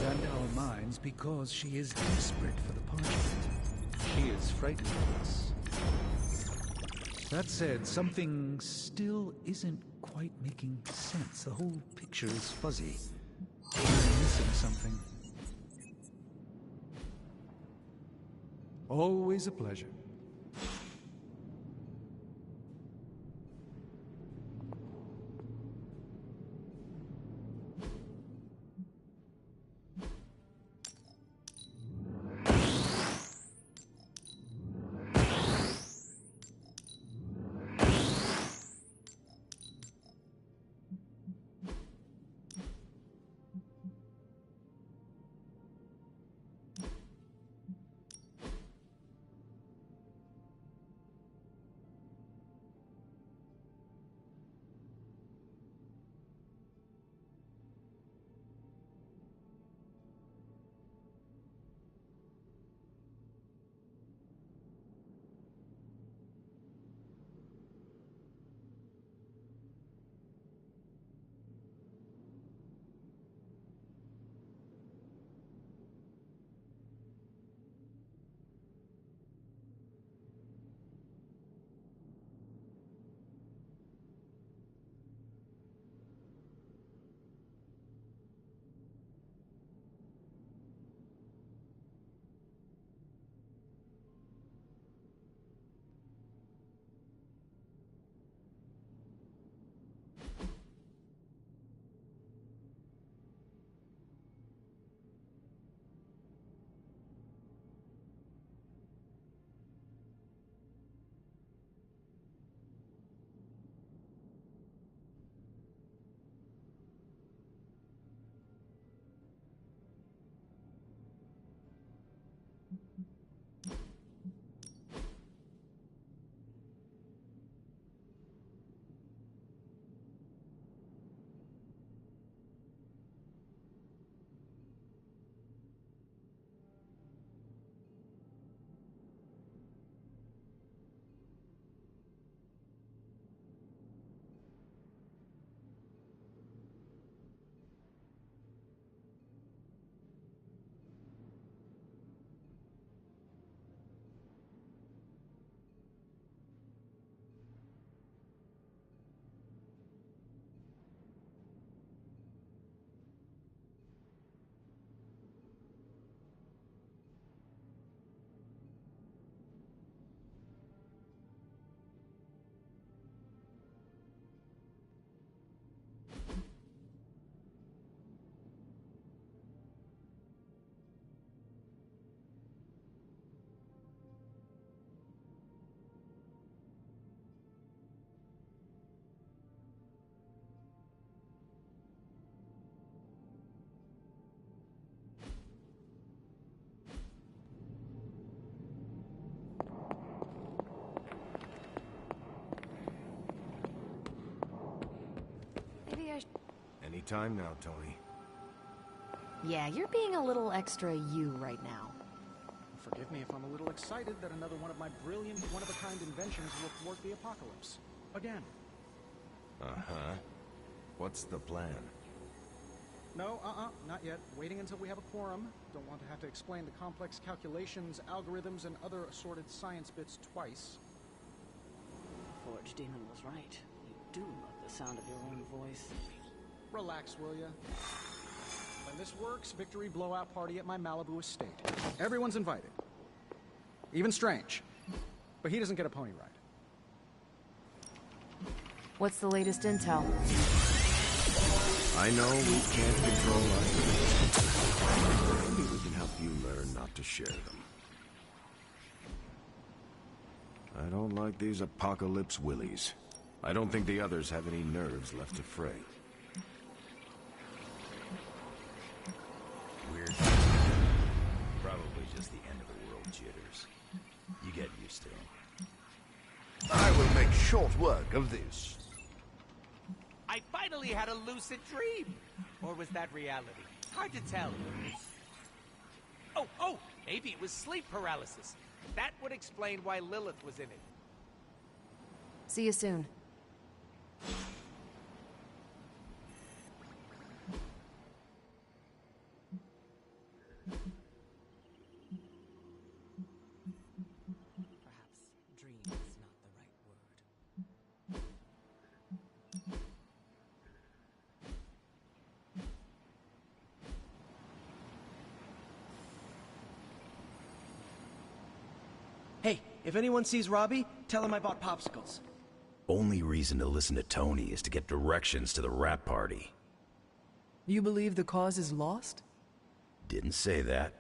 And our minds because she is desperate for the parchment. She is frightened of us. That said, something still isn't quite making sense. The whole picture is fuzzy. I'm missing something. Always a pleasure. Anytime now, Tony. Yeah, you're being a little extra you right now. Forgive me if I'm a little excited that another one of my brilliant, one-of-a-kind inventions will thwart the apocalypse. Again. Uh-huh. What's the plan? No, not yet. Waiting until we have a quorum. Don't want to have to explain the complex calculations, algorithms, and other assorted science bits twice. Forge Demon was right. You do love the sound of your own voice. Relax, will ya? When this works, victory blowout party at my Malibu estate. Everyone's invited. Even Strange. But he doesn't get a pony ride. What's the latest intel? I know we can't control our feelings. Maybe we can help you learn not to share them. I don't like these apocalypse willies. I don't think the others have any nerves left to fray. Weird. Probably just the end of the world jitters. You get used to them. I will make short work of this. I finally had a lucid dream. Or was that reality? Hard to tell. Oh, maybe it was sleep paralysis. That would explain why Lilith was in it. See you soon. Hey, if anyone sees Robbie, tell him I bought popsicles. Only reason to listen to Tony is to get directions to the rap party. You believe the cause is lost? Didn't say that.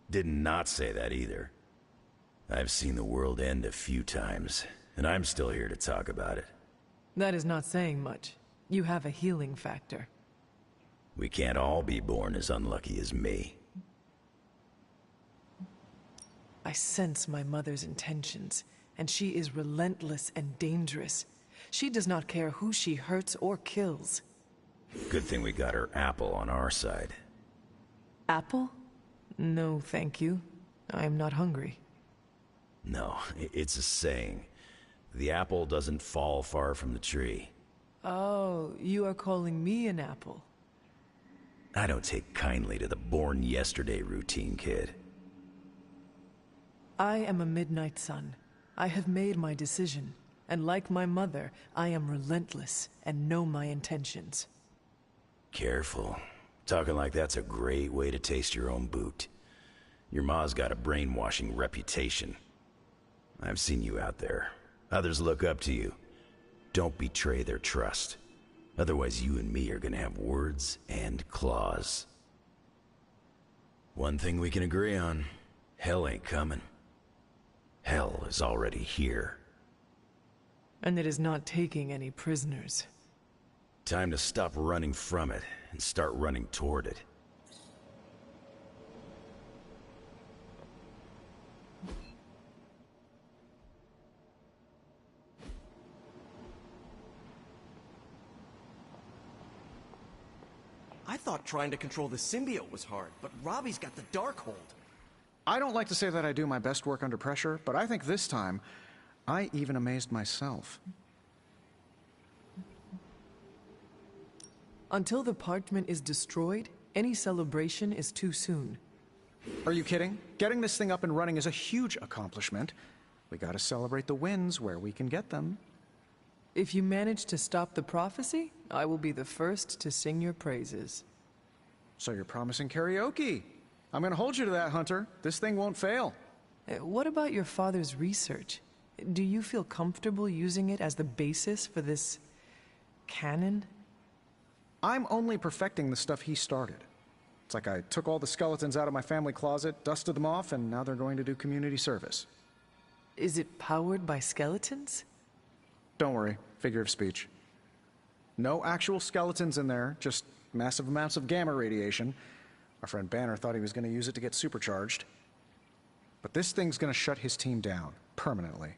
Did not say that either. I've seen the world end a few times, and I'm still here to talk about it. That is not saying much. You have a healing factor. We can't all be born as unlucky as me. I sense my mother's intentions, and she is relentless and dangerous. She does not care who she hurts or kills. Good thing we got her apple on our side. Apple? No, thank you. I am not hungry. No, it's a saying. The apple doesn't fall far from the tree. Oh, you are calling me an apple. I don't take kindly to the born yesterday routine, kid. I am a midnight sun. I have made my decision, and like my mother, I am relentless and know my intentions. Careful. Talking like that's a great way to taste your own boot. Your ma's got a brainwashing reputation. I've seen you out there. Others look up to you. Don't betray their trust. Otherwise, you and me are gonna have words and claws. One thing we can agree on, hell ain't coming. Hell is already here. And it is not taking any prisoners. Time to stop running from it and start running toward it. I thought trying to control the symbiote was hard, but Robbie's got the Darkhold. I don't like to say that I do my best work under pressure, but I think this time, I even amazed myself. Until the parchment is destroyed, any celebration is too soon. Are you kidding? Getting this thing up and running is a huge accomplishment. We gotta celebrate the wins where we can get them. If you manage to stop the prophecy, I will be the first to sing your praises. So you're promising karaoke? I'm gonna hold you to that, Hunter. This thing won't fail. What about your father's research? Do you feel comfortable using it as the basis for this canon? I'm only perfecting the stuff he started. It's like I took all the skeletons out of my family closet, dusted them off, and now they're going to do community service. Is it powered by skeletons? Don't worry, figure of speech. No actual skeletons in there, just massive amounts of gamma radiation. Our friend Banner thought he was going to use it to get supercharged. But this thing's going to shut his team down, permanently.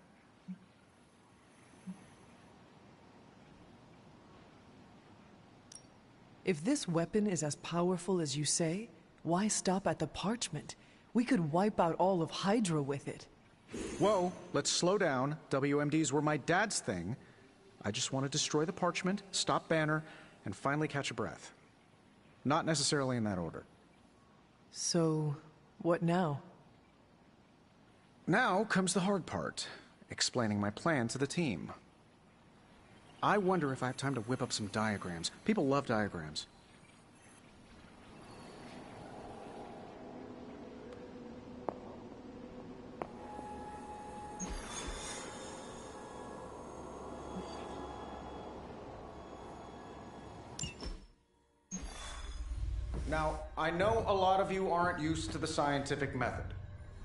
If this weapon is as powerful as you say, why stop at the parchment? We could wipe out all of Hydra with it. Whoa, let's slow down. WMDs were my dad's thing. I just want to destroy the parchment, stop Banner, and finally catch a breath. Not necessarily in that order. So, what now? Now comes the hard part, explaining my plan to the team. I wonder if I have time to whip up some diagrams. People love diagrams. Now, I know a lot of you aren't used to the scientific method.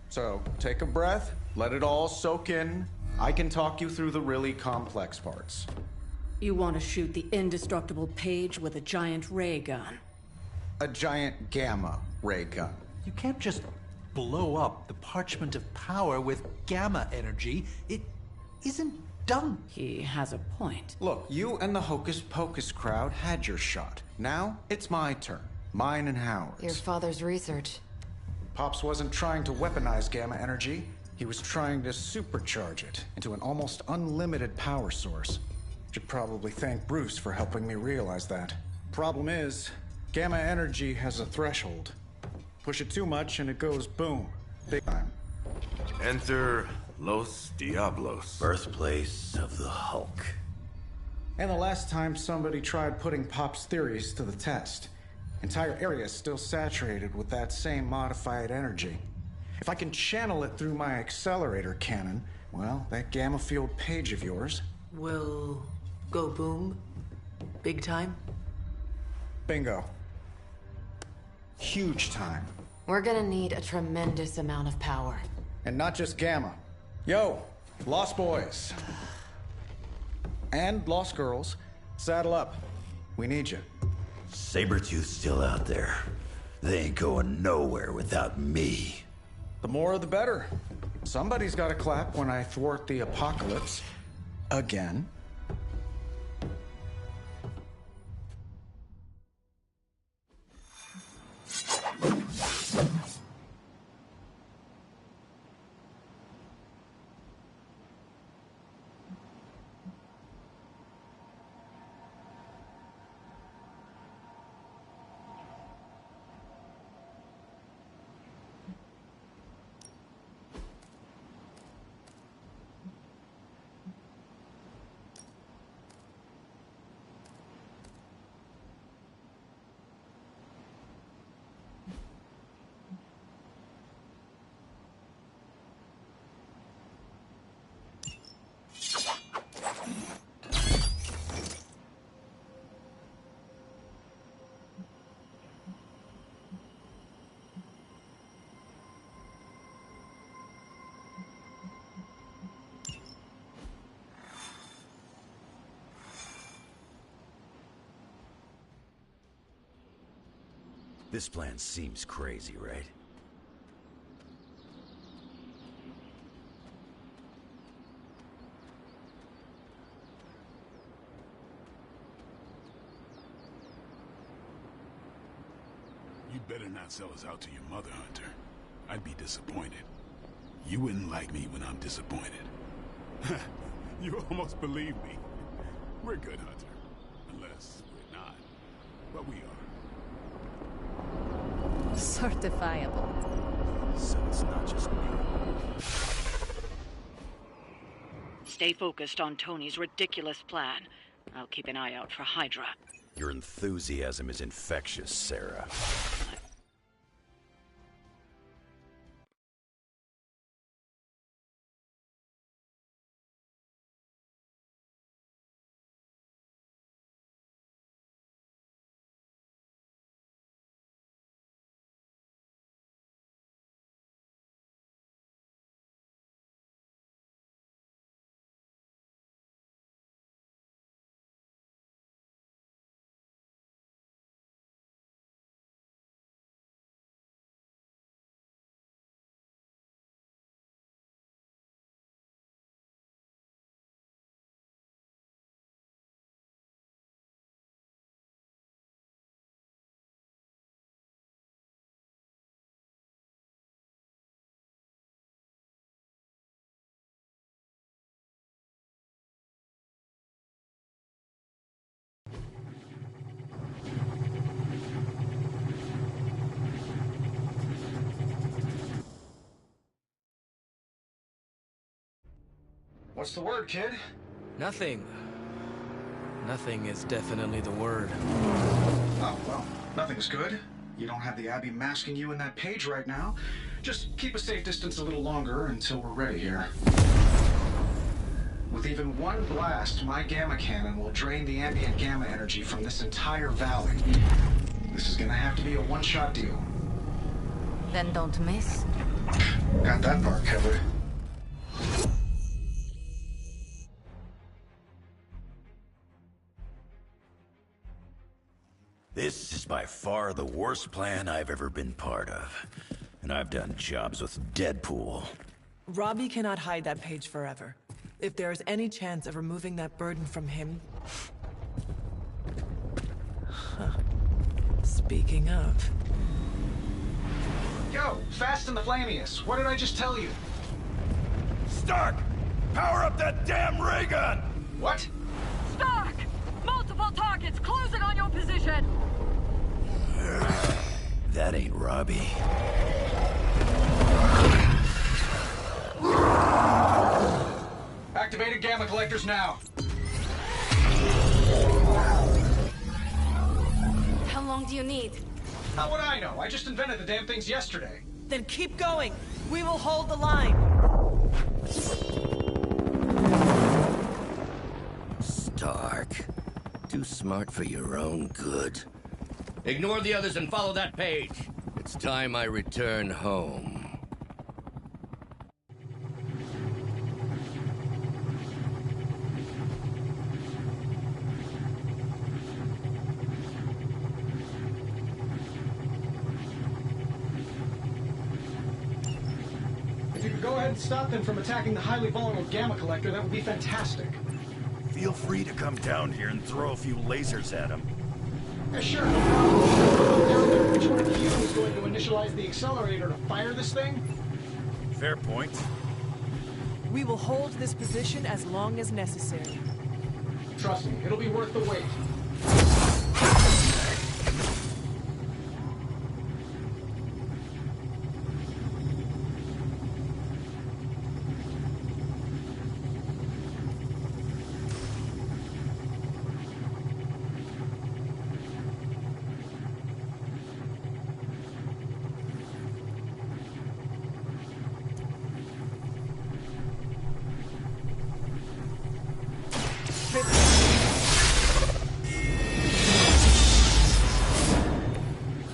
So, take a breath, let it all soak in, I can talk you through the really complex parts. You want to shoot the indestructible Page with a giant ray gun? A giant gamma ray gun. You can't just blow up the Parchment of Power with gamma energy. It isn't done. He has a point. Look, you and the Hocus Pocus crowd had your shot. Now, it's my turn. Mine and Howard's. Your father's research. Pops wasn't trying to weaponize gamma energy. He was trying to supercharge it into an almost unlimited power source. Should probably thank Bruce for helping me realize that. Problem is, gamma energy has a threshold. Push it too much and it goes boom. Big time. Enter Los Diablos. Birthplace of the Hulk. And the last time somebody tried putting Pop's theories to the test, entire areas still saturated with that same modified energy. If I can channel it through my accelerator cannon, well, that gamma field Page of yours will go boom? Big time? Bingo. Huge time. We're gonna need a tremendous amount of power. And not just gamma. Yo, Lost Boys. And Lost Girls, saddle up. We need you. Sabretooth's still out there. They ain't going nowhere without me. The more the better. Somebody's gotta clap when I thwart the apocalypse. Again. This plan seems crazy, right? You'd better not sell us out to your mother, Hunter. I'd be disappointed. You wouldn't like me when I'm disappointed. You almost believe me. We're good, Hunter. Unless we're not. But we are. Certifiable. So it's not just me. Stay focused on Tony's ridiculous plan. I'll keep an eye out for Hydra. Your enthusiasm is infectious, Sarah. What's the word, kid? Nothing. Nothing is definitely the word. Oh, well, nothing's good. You don't have the Abbey masking you in that Page right now. Just keep a safe distance a little longer until we're ready here. With even one blast, my gamma cannon will drain the ambient gamma energy from this entire valley. This is gonna have to be a one-shot deal. Then don't miss. Got that part covered. This is by far the worst plan I've ever been part of. And I've done jobs with Deadpool. Robbie cannot hide that page forever. If there is any chance of removing that burden from him... Huh. Speaking of... Yo, Fast and the Flamius, what did I just tell you? Stark! Power up that damn ray gun! What? Stark! Multiple targets closing on your position! That ain't Robbie. Activated gamma collectors now. How long do you need? How would I know? I just invented the damn things yesterday. Then keep going. We will hold the line. Stark. Too smart for your own good. Ignore the others and follow that page. It's time I return home. If you could go ahead and stop them from attacking the highly vulnerable gamma collector, that would be fantastic. Feel free to come down here and throw a few lasers at him. Yeah, sure. Which one of you is going to initialize the accelerator to fire this thing? Fair point. We will hold this position as long as necessary. Trust me, it'll be worth the wait.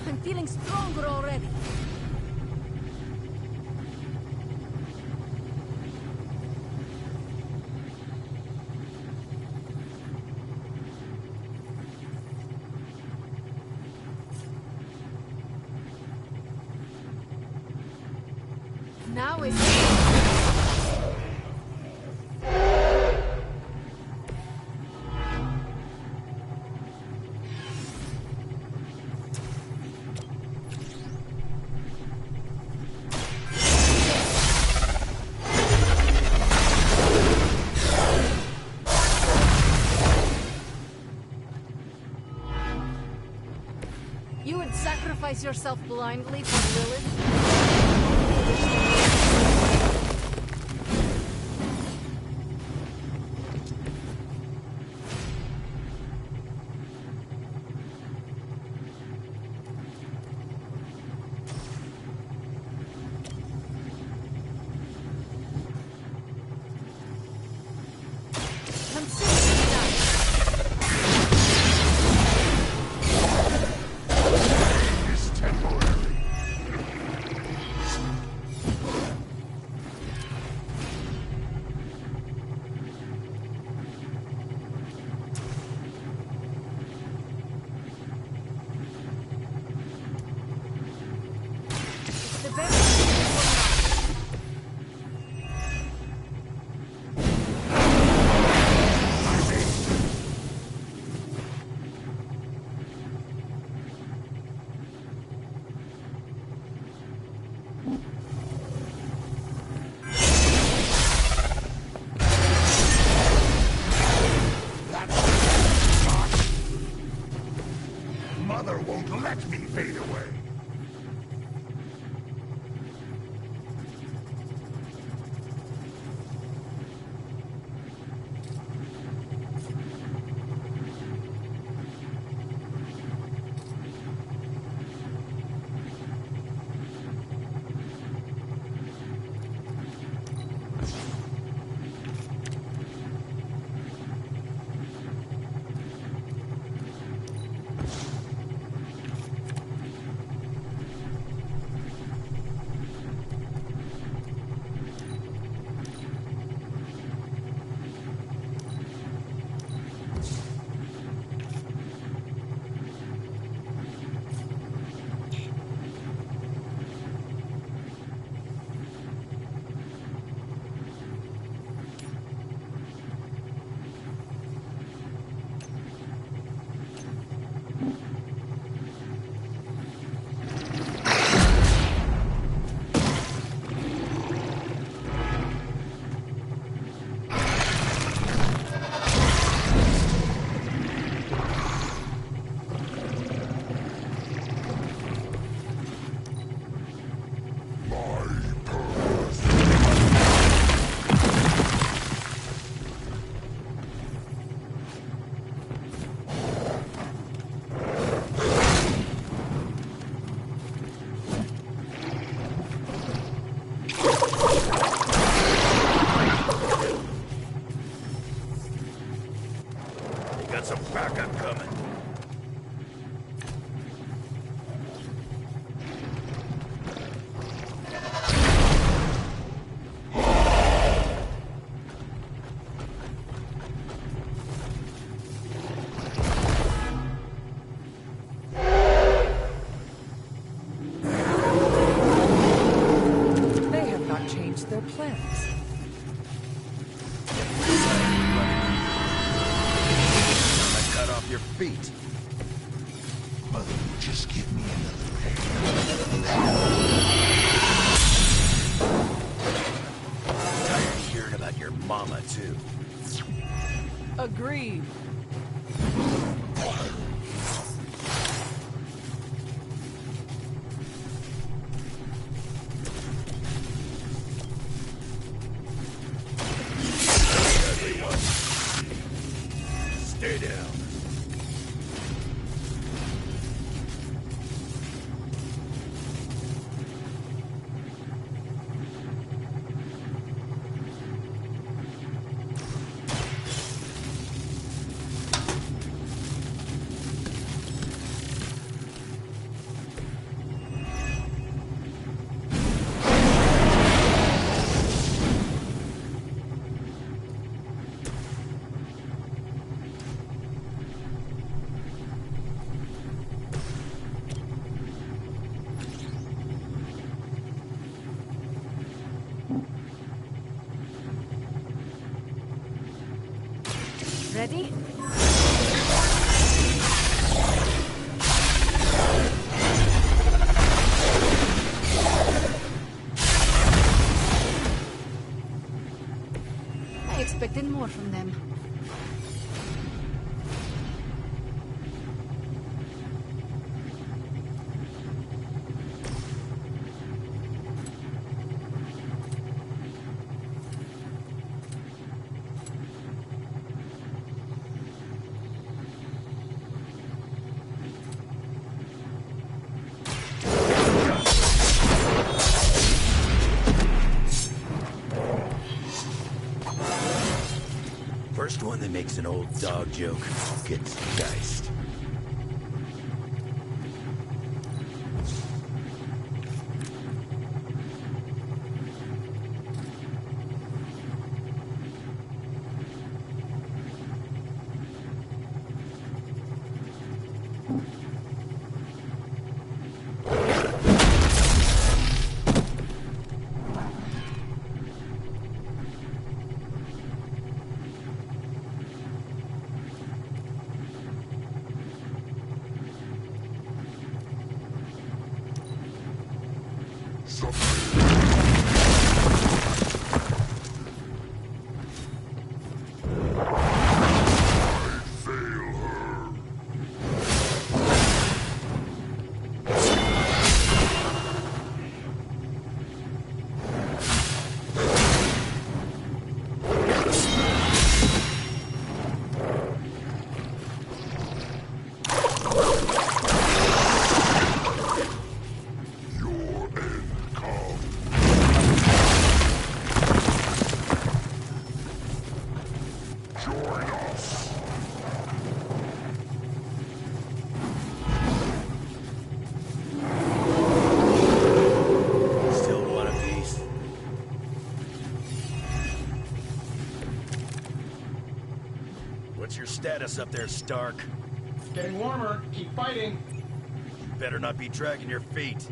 I'm feeling stronger already. Now it's... You would sacrifice yourself blindly for Lilith? I'm seriously Is temporary. the very Mother won't let me fade away. Got some backup coming. They have not changed their plans. Cut off your feet. Mother, just give me another Tired of hearing about your mama, too. Agreed. Everyone, stay down. Ready? I expected more from them. First one that makes an old dog joke gets diced. What's your status up there, Stark? Getting warmer. Keep fighting. You better not be dragging your feet.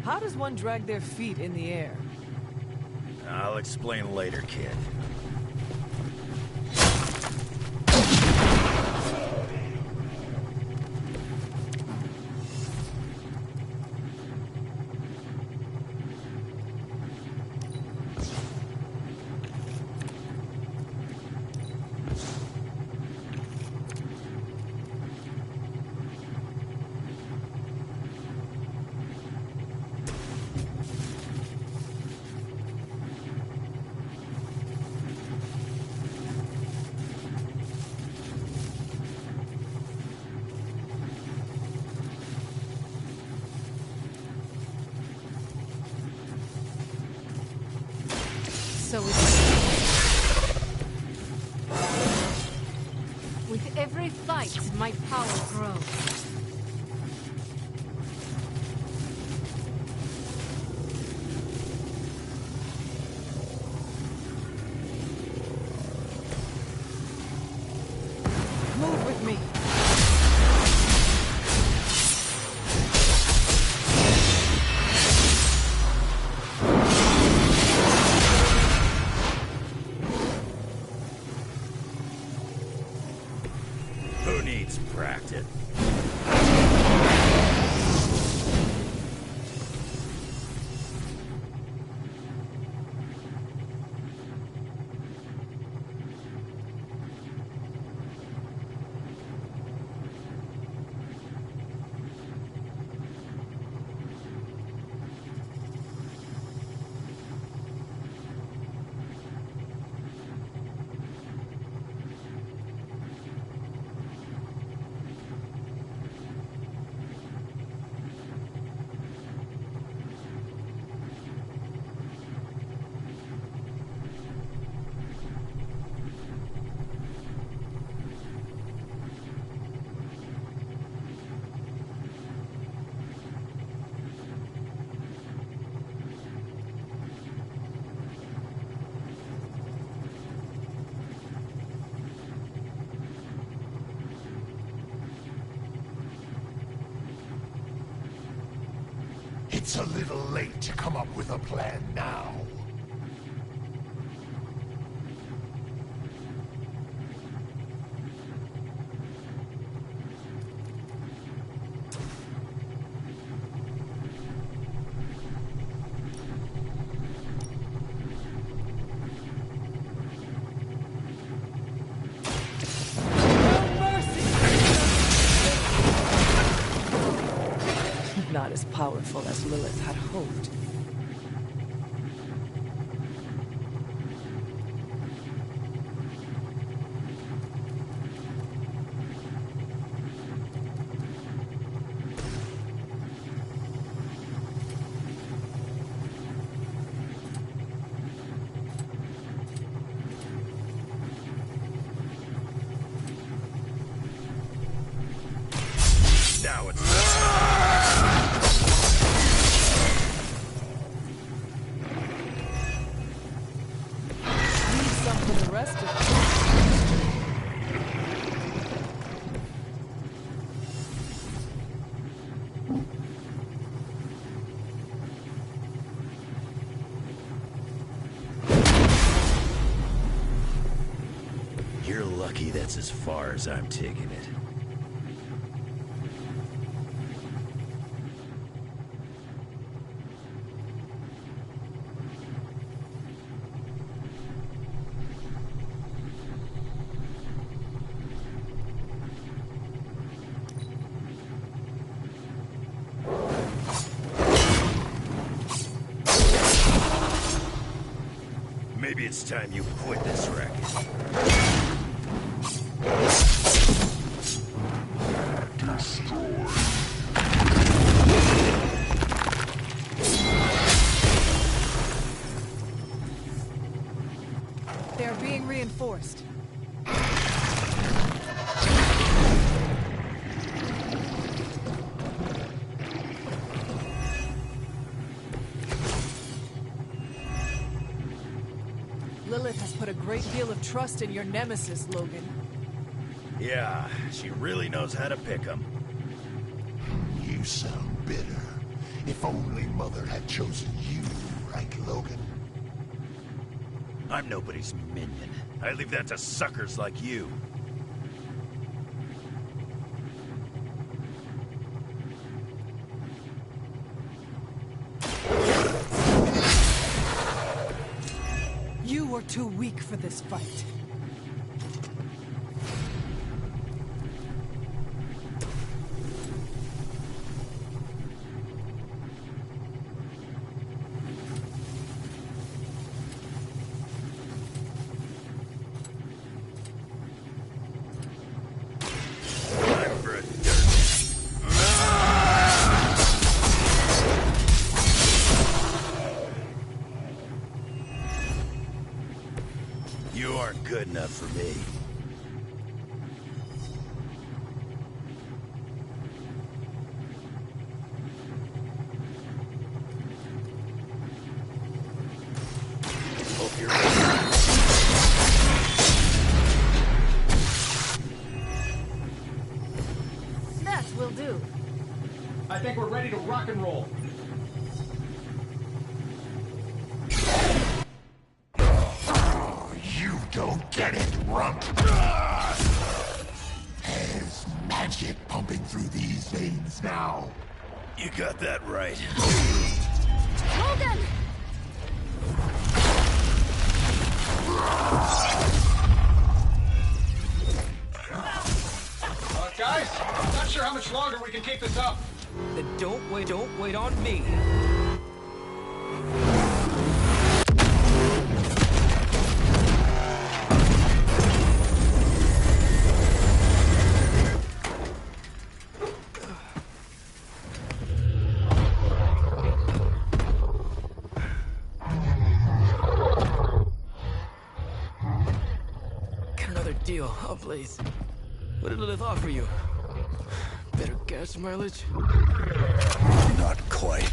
How does one drag their feet in the air? I'll explain later, kid. So we every fight, my power grows. Move with me. Who needs practice? It's a little late to come up with a plan now. Not as powerful as Lilith had hoped. Now it's The rest of us. You're lucky that's as far as I'm taking it. Maybe it's time you quit this racket. They are being reinforced. Lilith has put a great deal of trust in your nemesis, Logan. Yeah, she really knows how to pick 'em. You sound bitter. If only Mother had chosen you, right, Logan? I'm nobody's minion. I leave that to suckers like you. You were too weak for this fight. You aren't good enough for me. will do. I think we're ready to rock and roll. You don't get it, rump. There's magic pumping through these veins now. You got that right. Logan! Guys, not sure how much longer we can keep this up. Then don't wait on me. Got another deal, oh please. What did Lilith offer you? Better gas mileage? Not quite.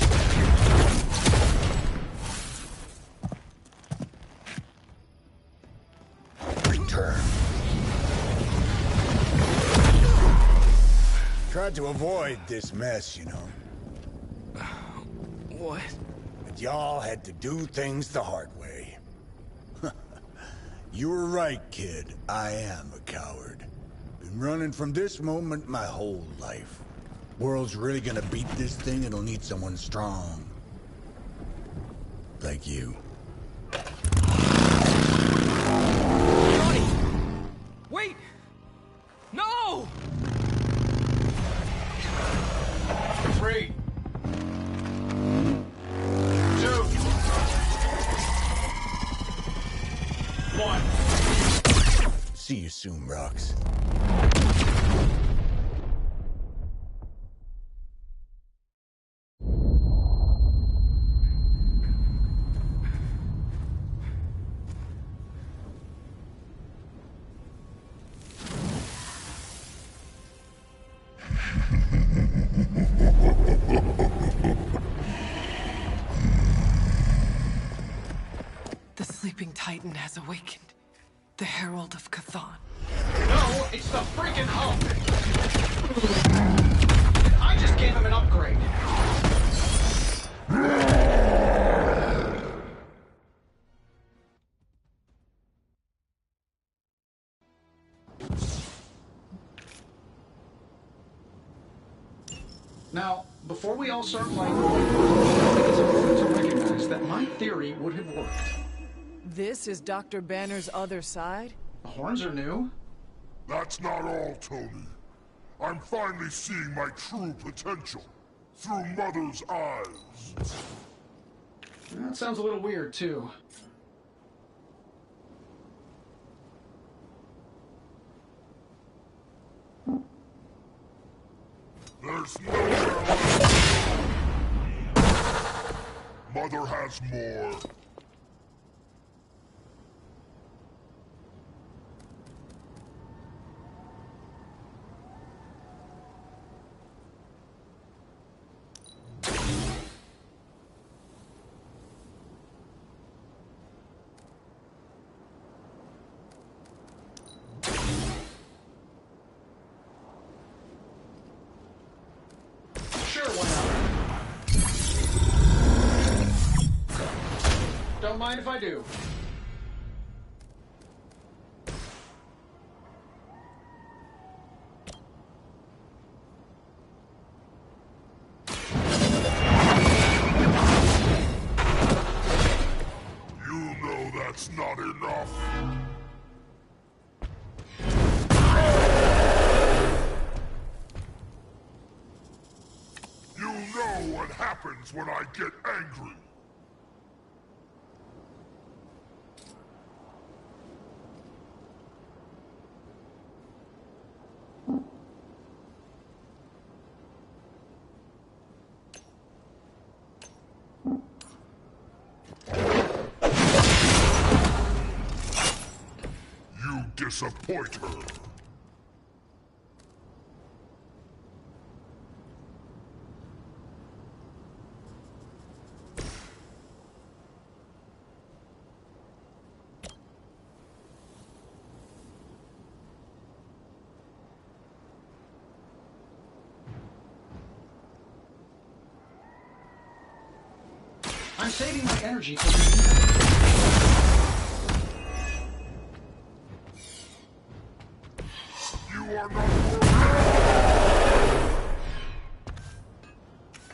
Return. Tried to avoid this mess, you know. What? But y'all had to do things the hard way. You were right, kid. I am a coward. Been running from this moment my whole life. World's really gonna beat this thing, it'll need someone strong. Like you. Johnny! Wait! No! 3, 2, 1. See you soon, Rox. The sleeping Titan has awakened. The Herald of Chthon. No, it's the freaking Hulk! I just gave him an upgrade. Now, before we all start playing, I think it's important to recognize that my theory would have worked. This is Dr. Banner's other side? The horns are new. That's not all, Tony. I'm finally seeing my true potential. Through Mother's eyes. That sounds a little weird, too. There's nowhere left. Mother has more. Don't mind if I do. You know that's not enough. You know what happens when I get angry. You disappoint her. I'm saving my energy for the... You are not worthy.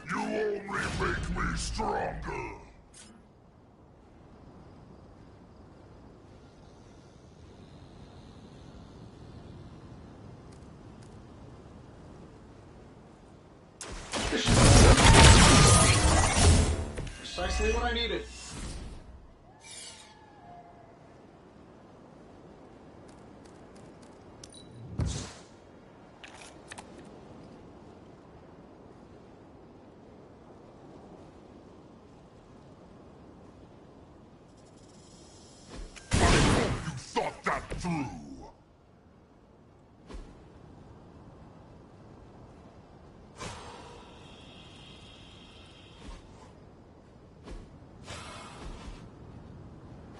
You only make me stronger. Precisely what I needed. You thought that through.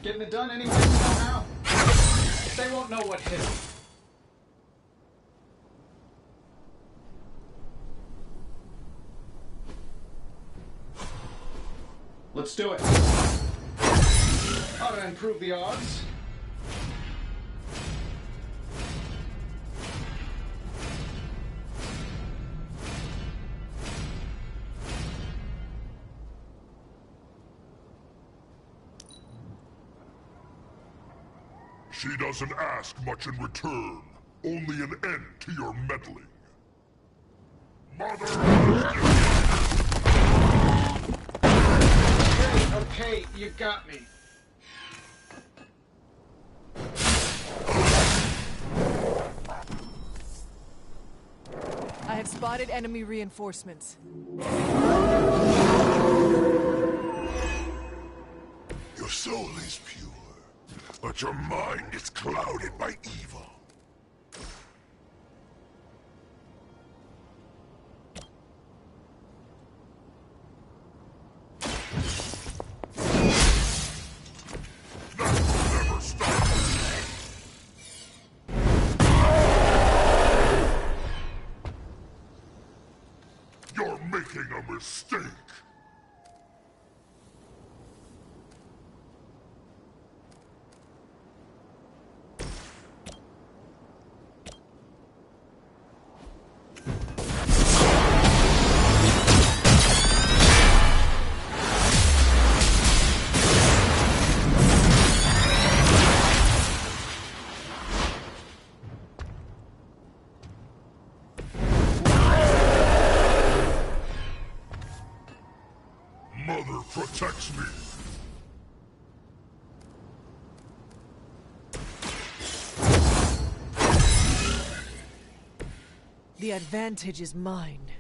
Getting it done anyway, somehow. They won't know what hit 'em. Let's do it. How to improve the odds? She doesn't ask much in return. Only an end to your meddling. Mother! Okay, you got me. I have spotted enemy reinforcements. Your soul is pure, but your mind is clouded by evil. That will never stop. You're making a mistake. Mother protects me. The advantage is mine.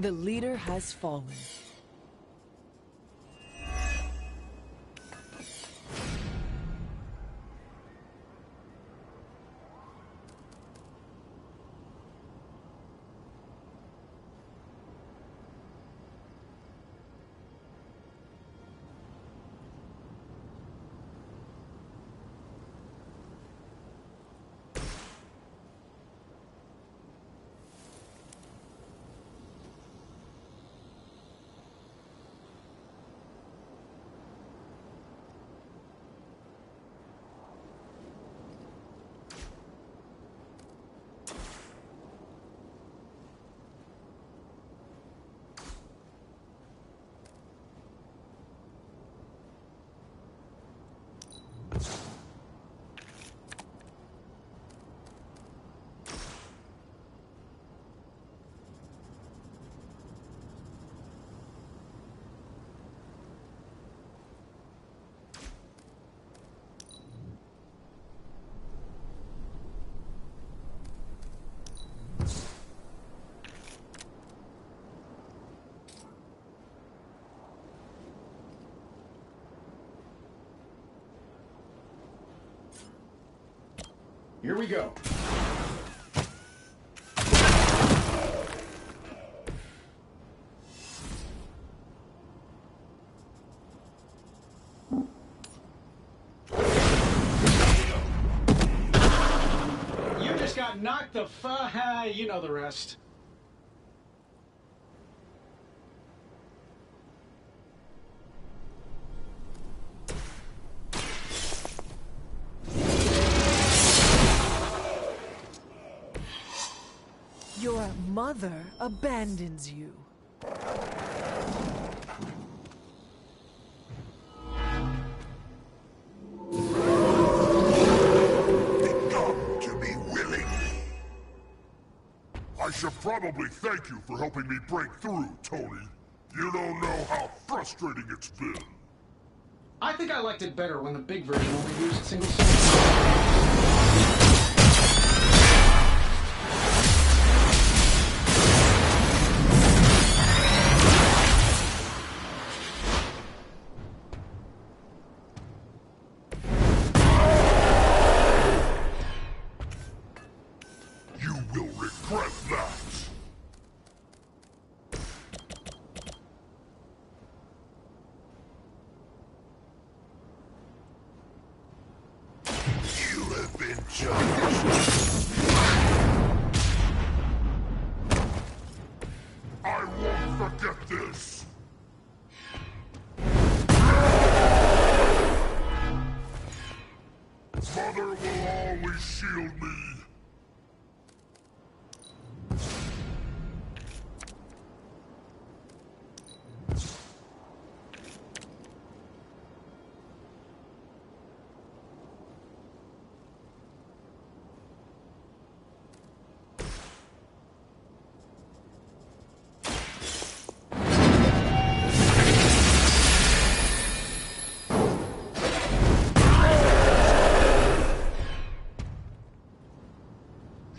The leader has fallen. Here we go. knock the you know the rest. Your mother abandons you. I should probably thank you for helping me break through, Tony. You don't know how frustrating it's been. I think I liked it better when the big version only used single syllables. You will regret that. You have been judged. I won't forget this. Mother will always shield me.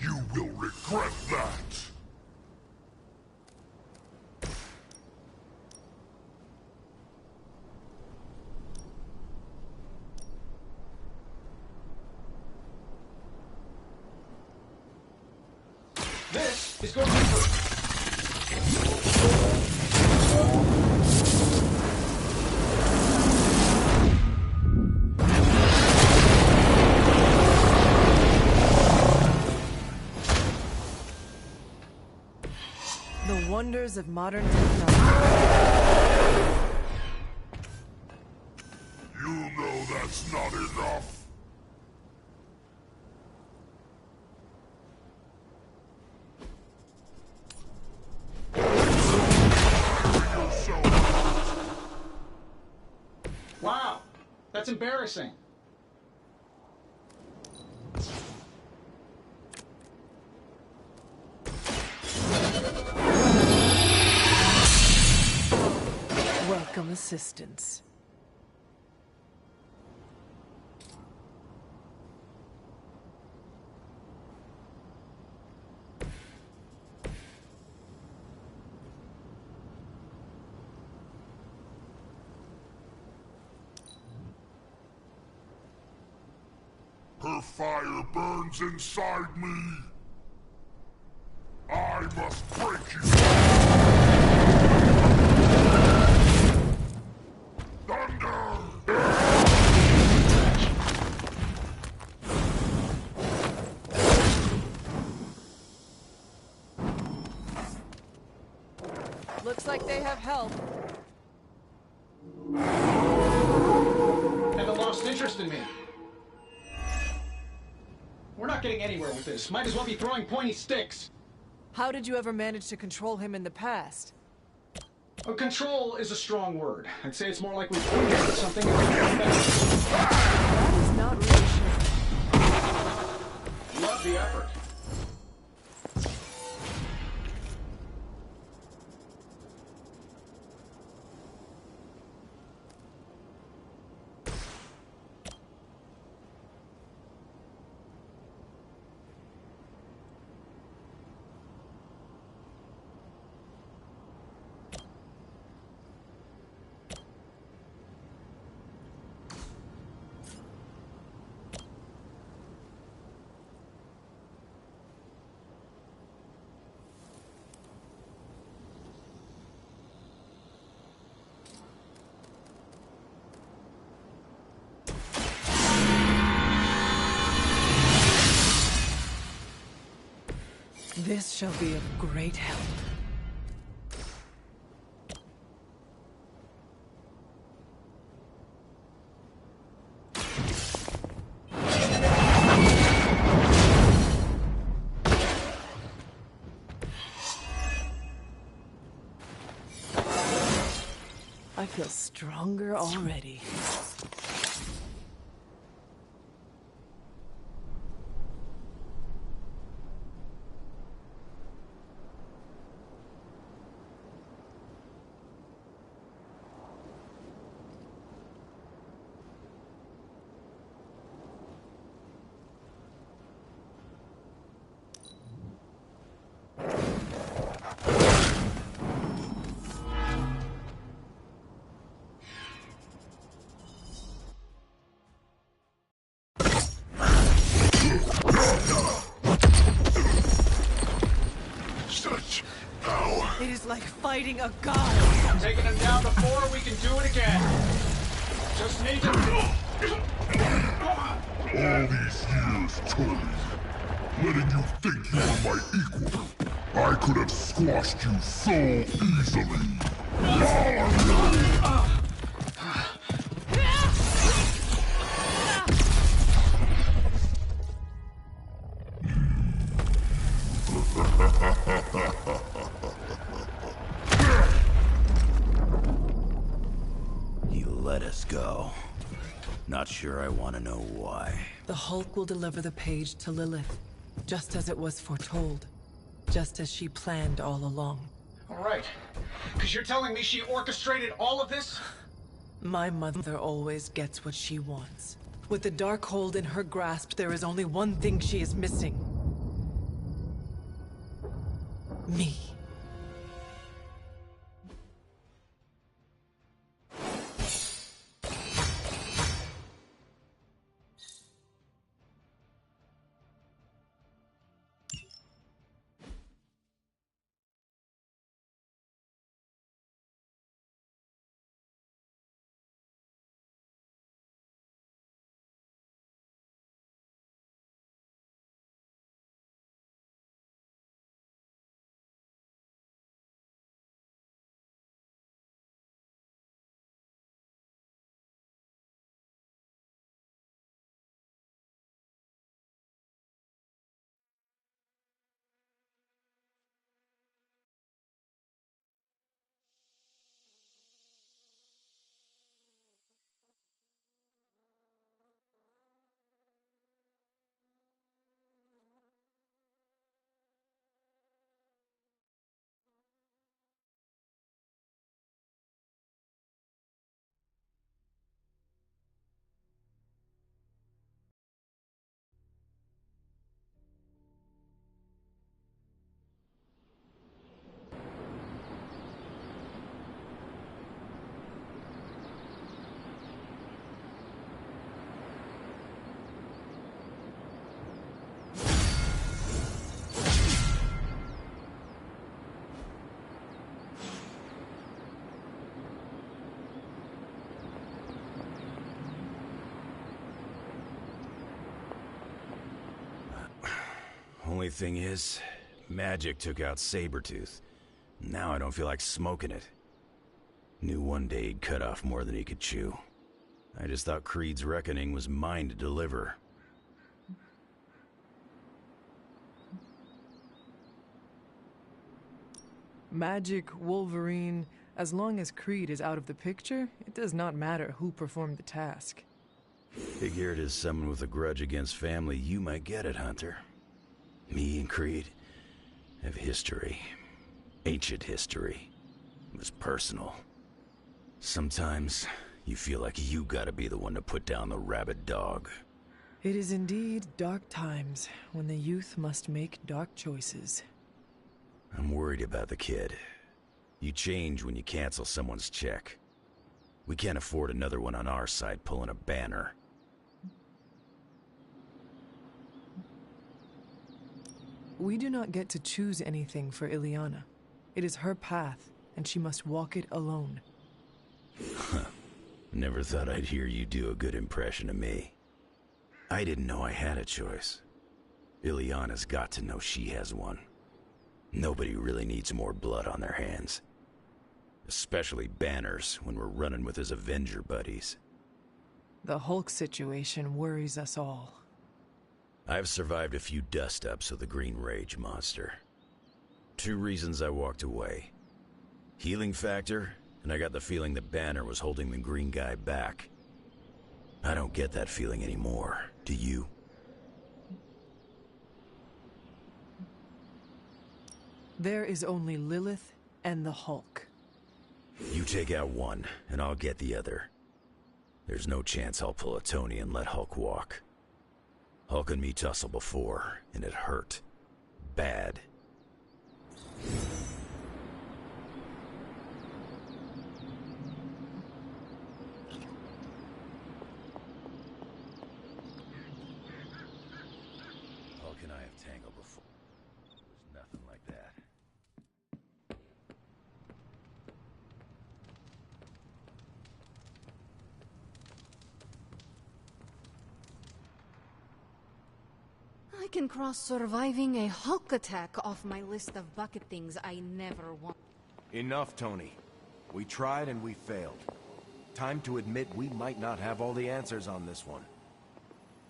You will regret that. This is going to be The wonders of modern technology. You know that's not enough. Wow, that's embarrassing. Welcome assistance. Her fire burns inside me. I must break you. Looks like they have help. Haven't lost interest in me. We're not getting anywhere with this. Might as well be throwing pointy sticks. How did you ever manage to control him in the past? Control is a strong word. I'd say it's more like we pointed at something and That is not reassuring. love the effort. This shall be of great help. I feel stronger already. It is like fighting a god. I'm taking him down before we can do it again. Just need to... All these years, Tony, letting you think you were my equal, I could have squashed you so easily. You let us go. Not sure I want to know why. The Hulk will deliver the page to Lilith, just as it was foretold. Just as she planned all along. All right. Because you're telling me she orchestrated all of this? My mother always gets what she wants. With the Darkhold in her grasp, there is only one thing she is missing. Me. Only thing is, magic took out Sabretooth. Now I don't feel like smoking it. Knew one day he'd cut off more than he could chew. I just thought Creed's reckoning was mine to deliver. Magic, Wolverine, as long as Creed is out of the picture, it does not matter who performed the task. Figured as someone with a grudge against family, you might get it, Hunter. Me and Creed have history. Ancient history. It was personal. Sometimes you feel like you gotta be the one to put down the rabid dog. It is indeed dark times when the youth must make dark choices. I'm worried about the kid. You change when you cancel someone's check. We can't afford another one on our side pulling a banner. We do not get to choose anything for Illyana. It is her path, and she must walk it alone. Never thought I'd hear you do a good impression of me. I didn't know I had a choice. Illyana's got to know she has one. Nobody really needs more blood on their hands. Especially Banner's when we're running with his Avenger buddies. The Hulk situation worries us all. I've survived a few dust-ups of the Green Rage monster. 2 reasons I walked away. Healing factor, and I got the feeling that Banner was holding the green guy back. I don't get that feeling anymore, do you? There is only Lilith and the Hulk. You take out one, and I'll get the other. There's no chance I'll pull a Tony and let Hulk walk. Hulk and me tussled before, and it hurt. Bad. Hulk and I have tangled before. It was nothing like that. I can cross surviving a Hulk attack off my list of bucket things I never want. Enough, Tony. We tried and we failed. Time to admit we might not have all the answers on this one.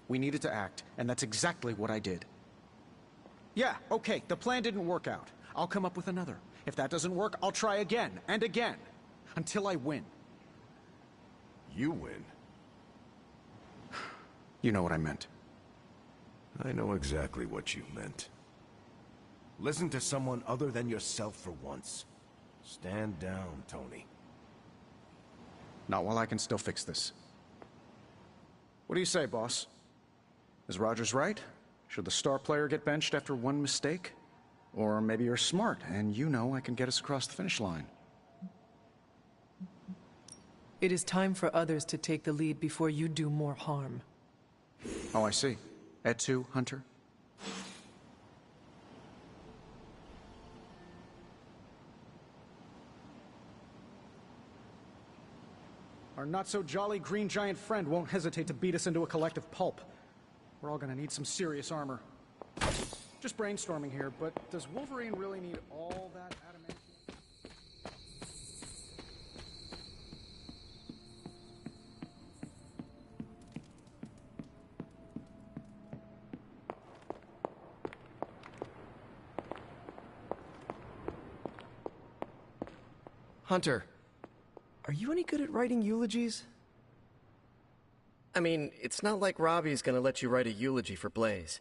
We needed to act, and that's exactly what I did. Yeah, okay, the plan didn't work out. I'll come up with another. If that doesn't work, I'll try again and again. Until I win. You win? You know what I meant. I know exactly what you meant. Listen to someone other than yourself for once. Stand down, Tony. Not while I can still fix this. What do you say, boss? Is Rogers right? Should the star player get benched after one mistake? Or maybe you're smart, and you know I can get us across the finish line. It is time for others to take the lead before you do more harm. Oh, I see. Et2, Hunter? Our not-so-jolly green giant friend won't hesitate to beat us into a collective pulp. We're all gonna need some serious armor. Just brainstorming here, but does Wolverine really need all that adamantium? Hunter, are you any good at writing eulogies? I mean, it's not like Robbie's gonna let you write a eulogy for Blaze.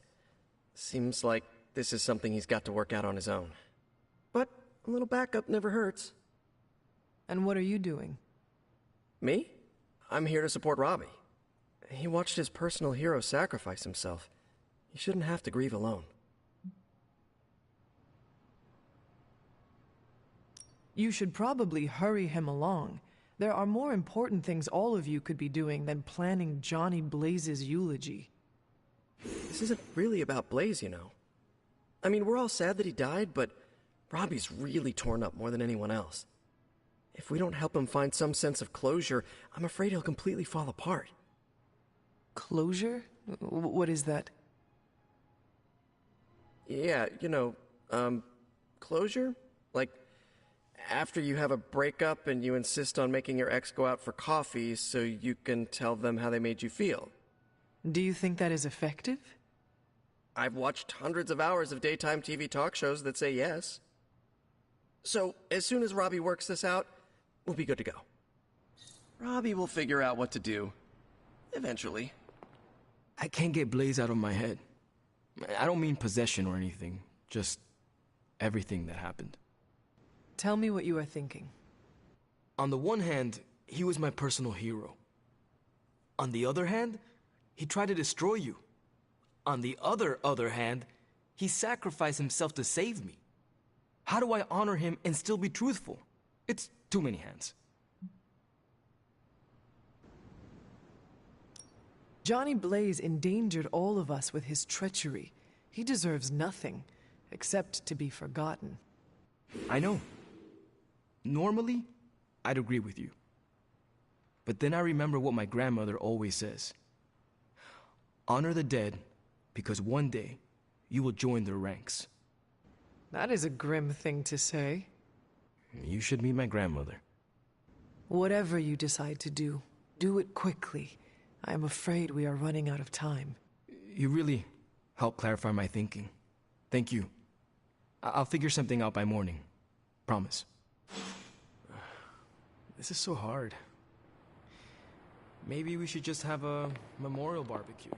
Seems like this is something he's got to work out on his own. But a little backup never hurts. And what are you doing? Me? I'm here to support Robbie. He watched his personal hero sacrifice himself. He shouldn't have to grieve alone. You should probably hurry him along. There are more important things all of you could be doing than planning Johnny Blaze's eulogy. This isn't really about Blaze, you know. I mean, we're all sad that he died, but Robbie's really torn up more than anyone else. If we don't help him find some sense of closure, I'm afraid he'll completely fall apart. Closure? What is that? Yeah, you know, closure? Like, after you have a breakup and you insist on making your ex go out for coffee so you can tell them how they made you feel. Do you think that is effective? I've watched hundreds of hours of daytime TV talk shows that say yes. So, as soon as Robbie works this out, we'll be good to go. Robbie will figure out what to do. Eventually. I can't get Blaze out of my head. I don't mean possession or anything, just everything that happened. Tell me what you are thinking. On the one hand, he was my personal hero. On the other hand, he tried to destroy you. On the other hand, he sacrificed himself to save me. How do I honor him and still be truthful? It's too many hands. Johnny Blaze endangered all of us with his treachery. He deserves nothing, except to be forgotten. I know. Normally, I'd agree with you. But then I remember what my grandmother always says. Honor the dead, because one day you will join their ranks. That is a grim thing to say. You should meet my grandmother. Whatever you decide to do, do it quickly. I am afraid we are running out of time. You really helped clarify my thinking. Thank you. I'll figure something out by morning. Promise. This is so hard. Maybe we should just have a memorial barbecue.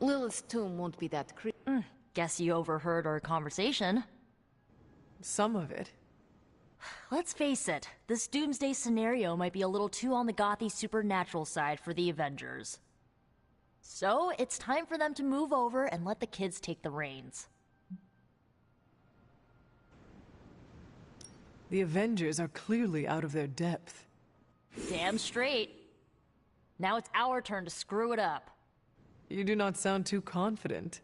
Lilith's tomb won't be that creepy. Guess you overheard our conversation. Some of it. Let's face it, this doomsday scenario might be a little too on the gothy supernatural side for the Avengers. So, it's time for them to move over and let the kids take the reins. The Avengers are clearly out of their depth. Damn straight. Now it's our turn to screw it up. You do not sound too confident.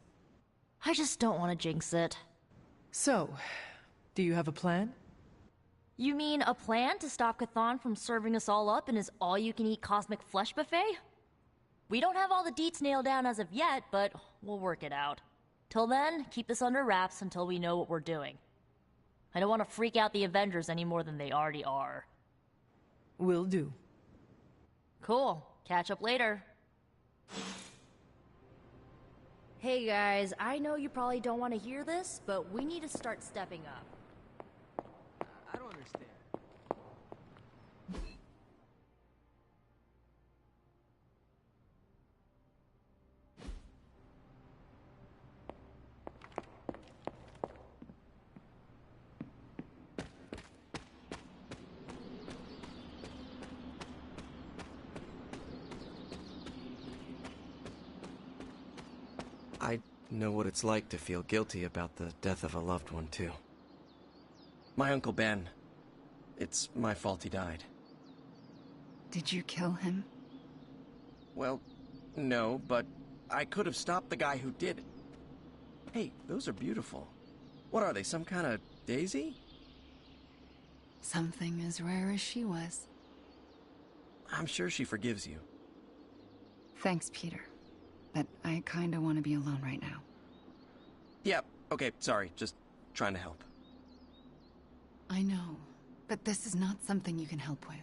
I just don't want to jinx it. So, do you have a plan? You mean a plan to stop Chthon from serving us all up in his all-you-can-eat cosmic flesh buffet? We don't have all the deets nailed down as of yet, but we'll work it out. Till then, keep this under wraps until we know what we're doing. I don't want to freak out the Avengers any more than they already are. Will do. Cool. Catch up later. Hey guys, I know you probably don't want to hear this, but we need to start stepping up. I don't understand. I know what it's like to feel guilty about the death of a loved one, too. My Uncle Ben. It's my fault he died. Did you kill him? Well, no, but I could have stopped the guy who did it. Hey, those are beautiful. What are they, some kind of daisy? Something as rare as she was. I'm sure she forgives you. Thanks, Peter. But I kinda want to be alone right now. Yeah, okay, sorry, just trying to help. I know, but this is not something you can help with.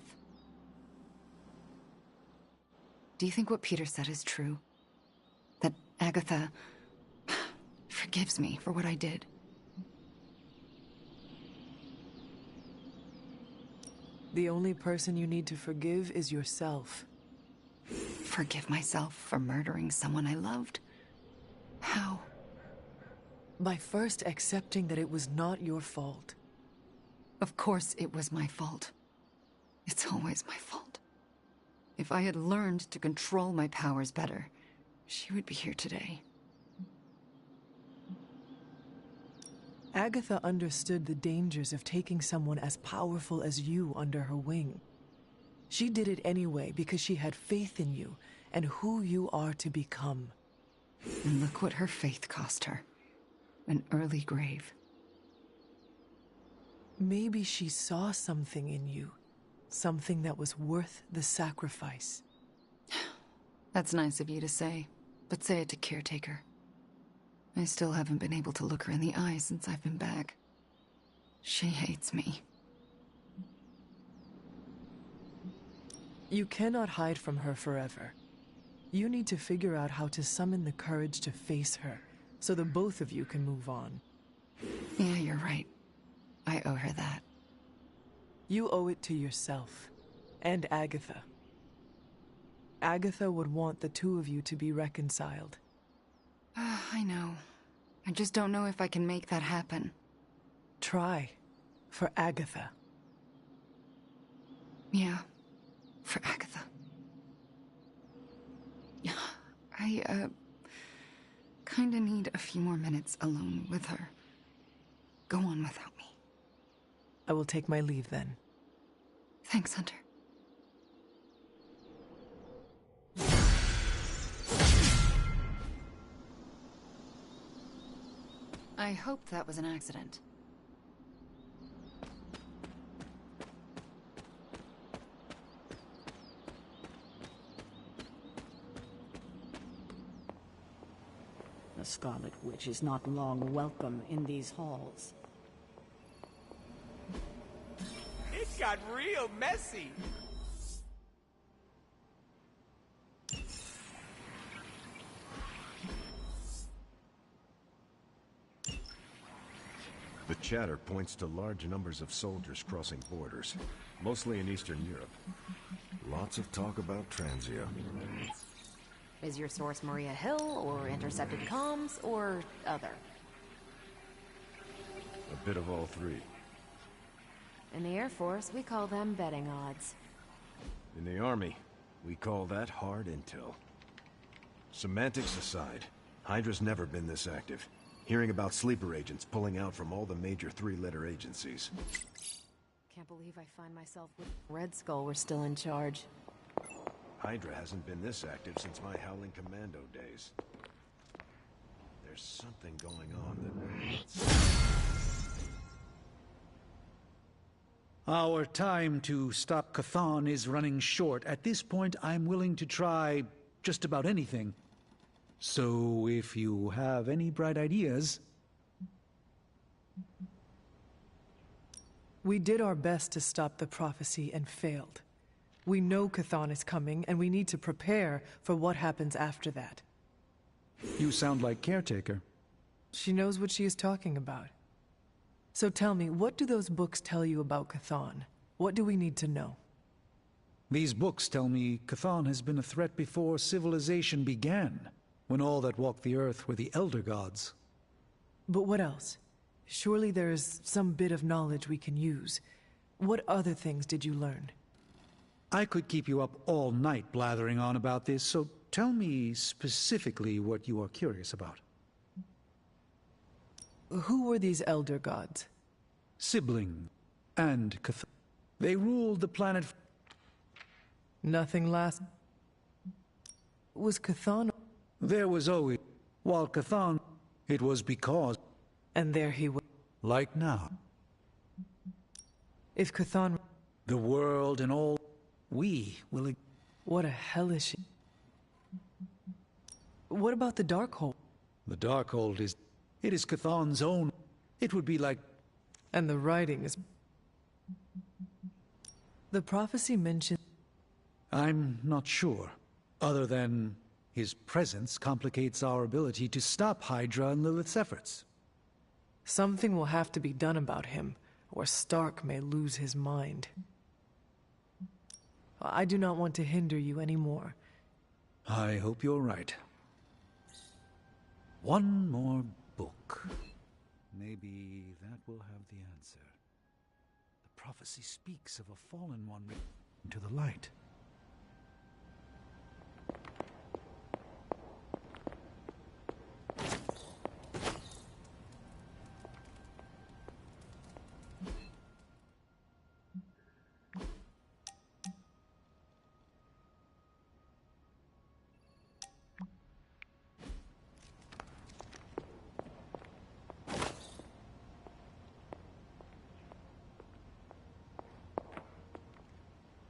Do you think what Peter said is true? That Agatha forgives me for what I did? The only person you need to forgive is yourself. Forgive myself for murdering someone I loved? How? By first accepting that it was not your fault. Of course it was my fault. It's always my fault. If I had learned to control my powers better, she would be here today. Agatha understood the dangers of taking someone as powerful as you under her wing. She did it anyway because she had faith in you and who you are to become. And look what her faith cost her. An early grave. Maybe she saw something in you. Something that was worth the sacrifice. That's nice of you to say, but say it to Caretaker. I still haven't been able to look her in the eye since I've been back. She hates me. You cannot hide from her forever. You need to figure out how to summon the courage to face her, so the both of you can move on. Yeah, you're right. I owe her that. You owe it to yourself, and Agatha. Agatha would want the two of you to be reconciled. I know. I just don't know if I can make that happen. Try. For Agatha. Yeah. For Agatha. I, kinda need a few more minutes alone with her. Go on without me. I will take my leave then. Thanks, Hunter. I hope that was an accident. The Scarlet Witch is not long welcome in these halls. It got real messy. The chatter points to large numbers of soldiers crossing borders, mostly in Eastern Europe. Lots of talk about Transio. Is your source Maria Hill, or intercepted comms, or other? A bit of all three. In the Air Force, we call them betting odds. In the Army, we call that hard intel. Semantics aside, Hydra's never been this active. Hearing about sleeper agents pulling out from all the major three-letter agencies. Can't believe I find myself with Red Skull were still in charge. Hydra hasn't been this active since my Howling Commando days. There's something going on that... Our time to stop Chthon is running short. At this point, I'm willing to try just about anything. So, if you have any bright ideas... We did our best to stop the prophecy and failed. We know Chthon is coming, and we need to prepare for what happens after that. You sound like Caretaker. She knows what she is talking about. So tell me, what do those books tell you about Chthon? What do we need to know? These books tell me Chthon has been a threat before civilization began, when all that walked the earth were the Elder Gods. But what else? Surely there is some bit of knowledge we can use. What other things did you learn? I could keep you up all night blathering on about this, so tell me specifically what you are curious about. Who were these Elder Gods? Sibling and Chthon. They ruled the planet... Nothing last... Was Chthon... There was always... While Chthon... It was because... And there he was... Like now. If Chthon... The world and all... We will... What a hellish... What about the Darkhold? The Darkhold is... It is Chthon's own... It would be like... And the writing is... The prophecy mentioned... I'm not sure. Other than... His presence complicates our ability to stop Hydra and Lilith's efforts. Something will have to be done about him, or Stark may lose his mind. I do not want to hinder you anymore. I hope you're right. One more book. Maybe that will have the answer. The prophecy speaks of a fallen one into the light.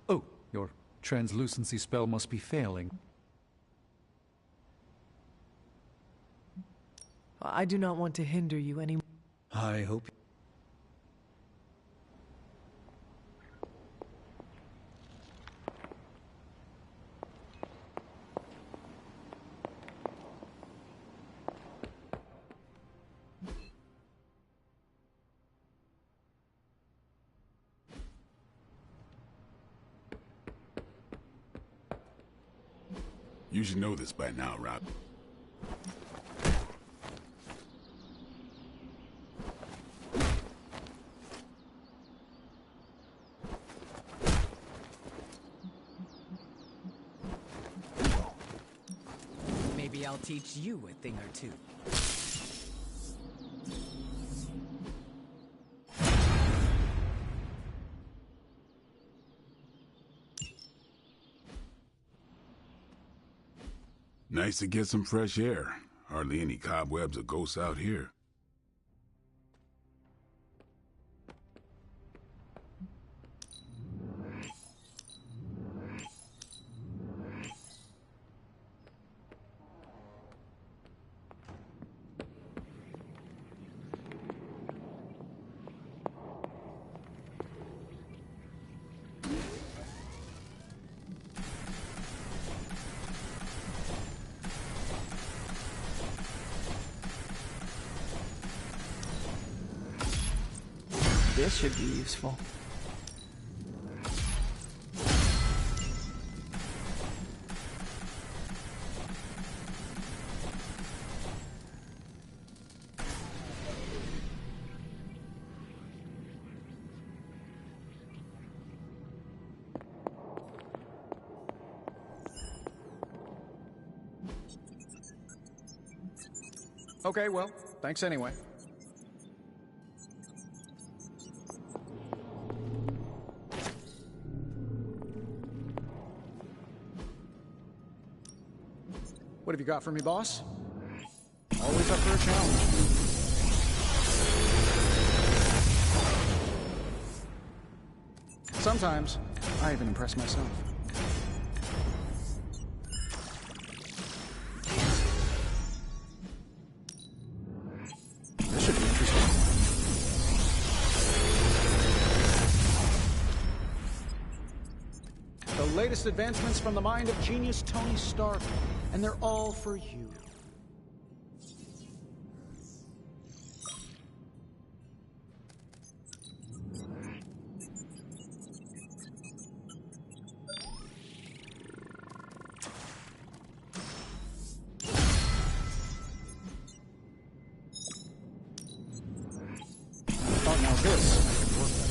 Oh, your translucency spell must be failing. I do not want to hinder you any. I hope. You should know this by now, Rob. Maybe I'll teach you a thing or two. Nice to get some fresh air. Hardly any cobwebs or ghosts out here. This should be useful. Okay, well, thanks anyway. What have you got for me, boss? Always up for a challenge. Sometimes, I even impress myself. This should be interesting. The latest advancements from the mind of genius Tony Stark. And they're all for you. Oh, now this I can work with.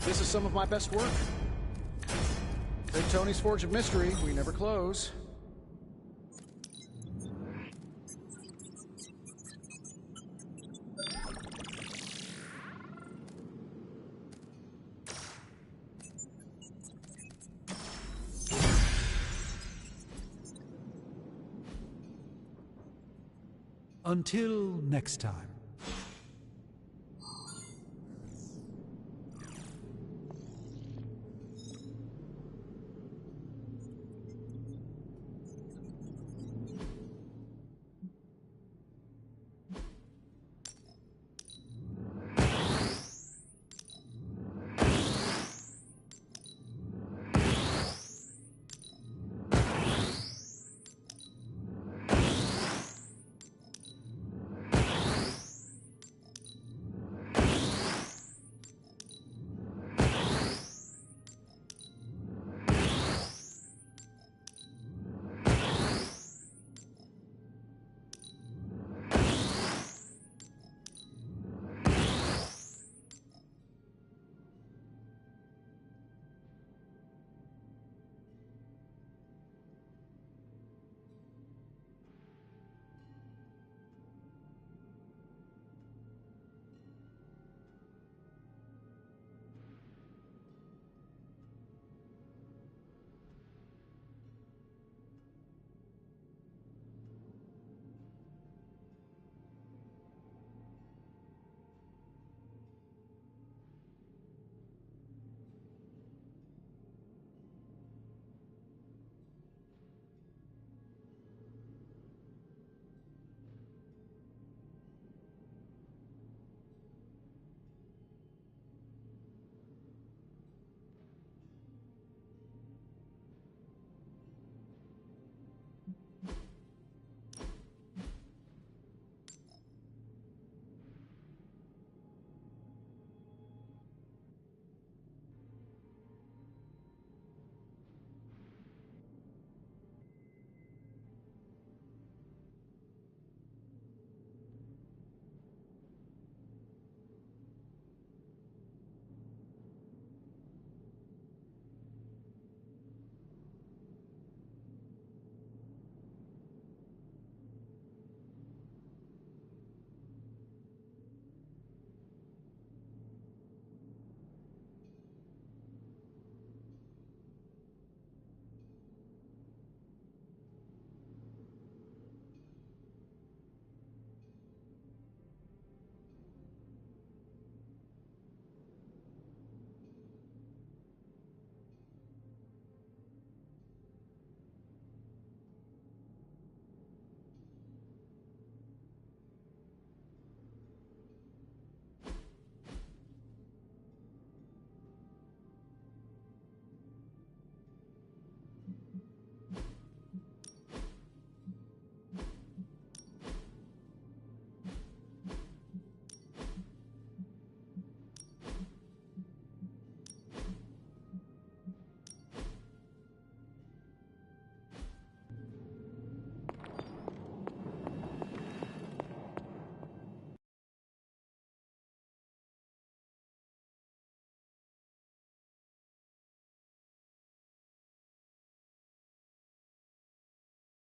This is some of my best work. Big Tony's Forge of Mystery, we never close. Until next time.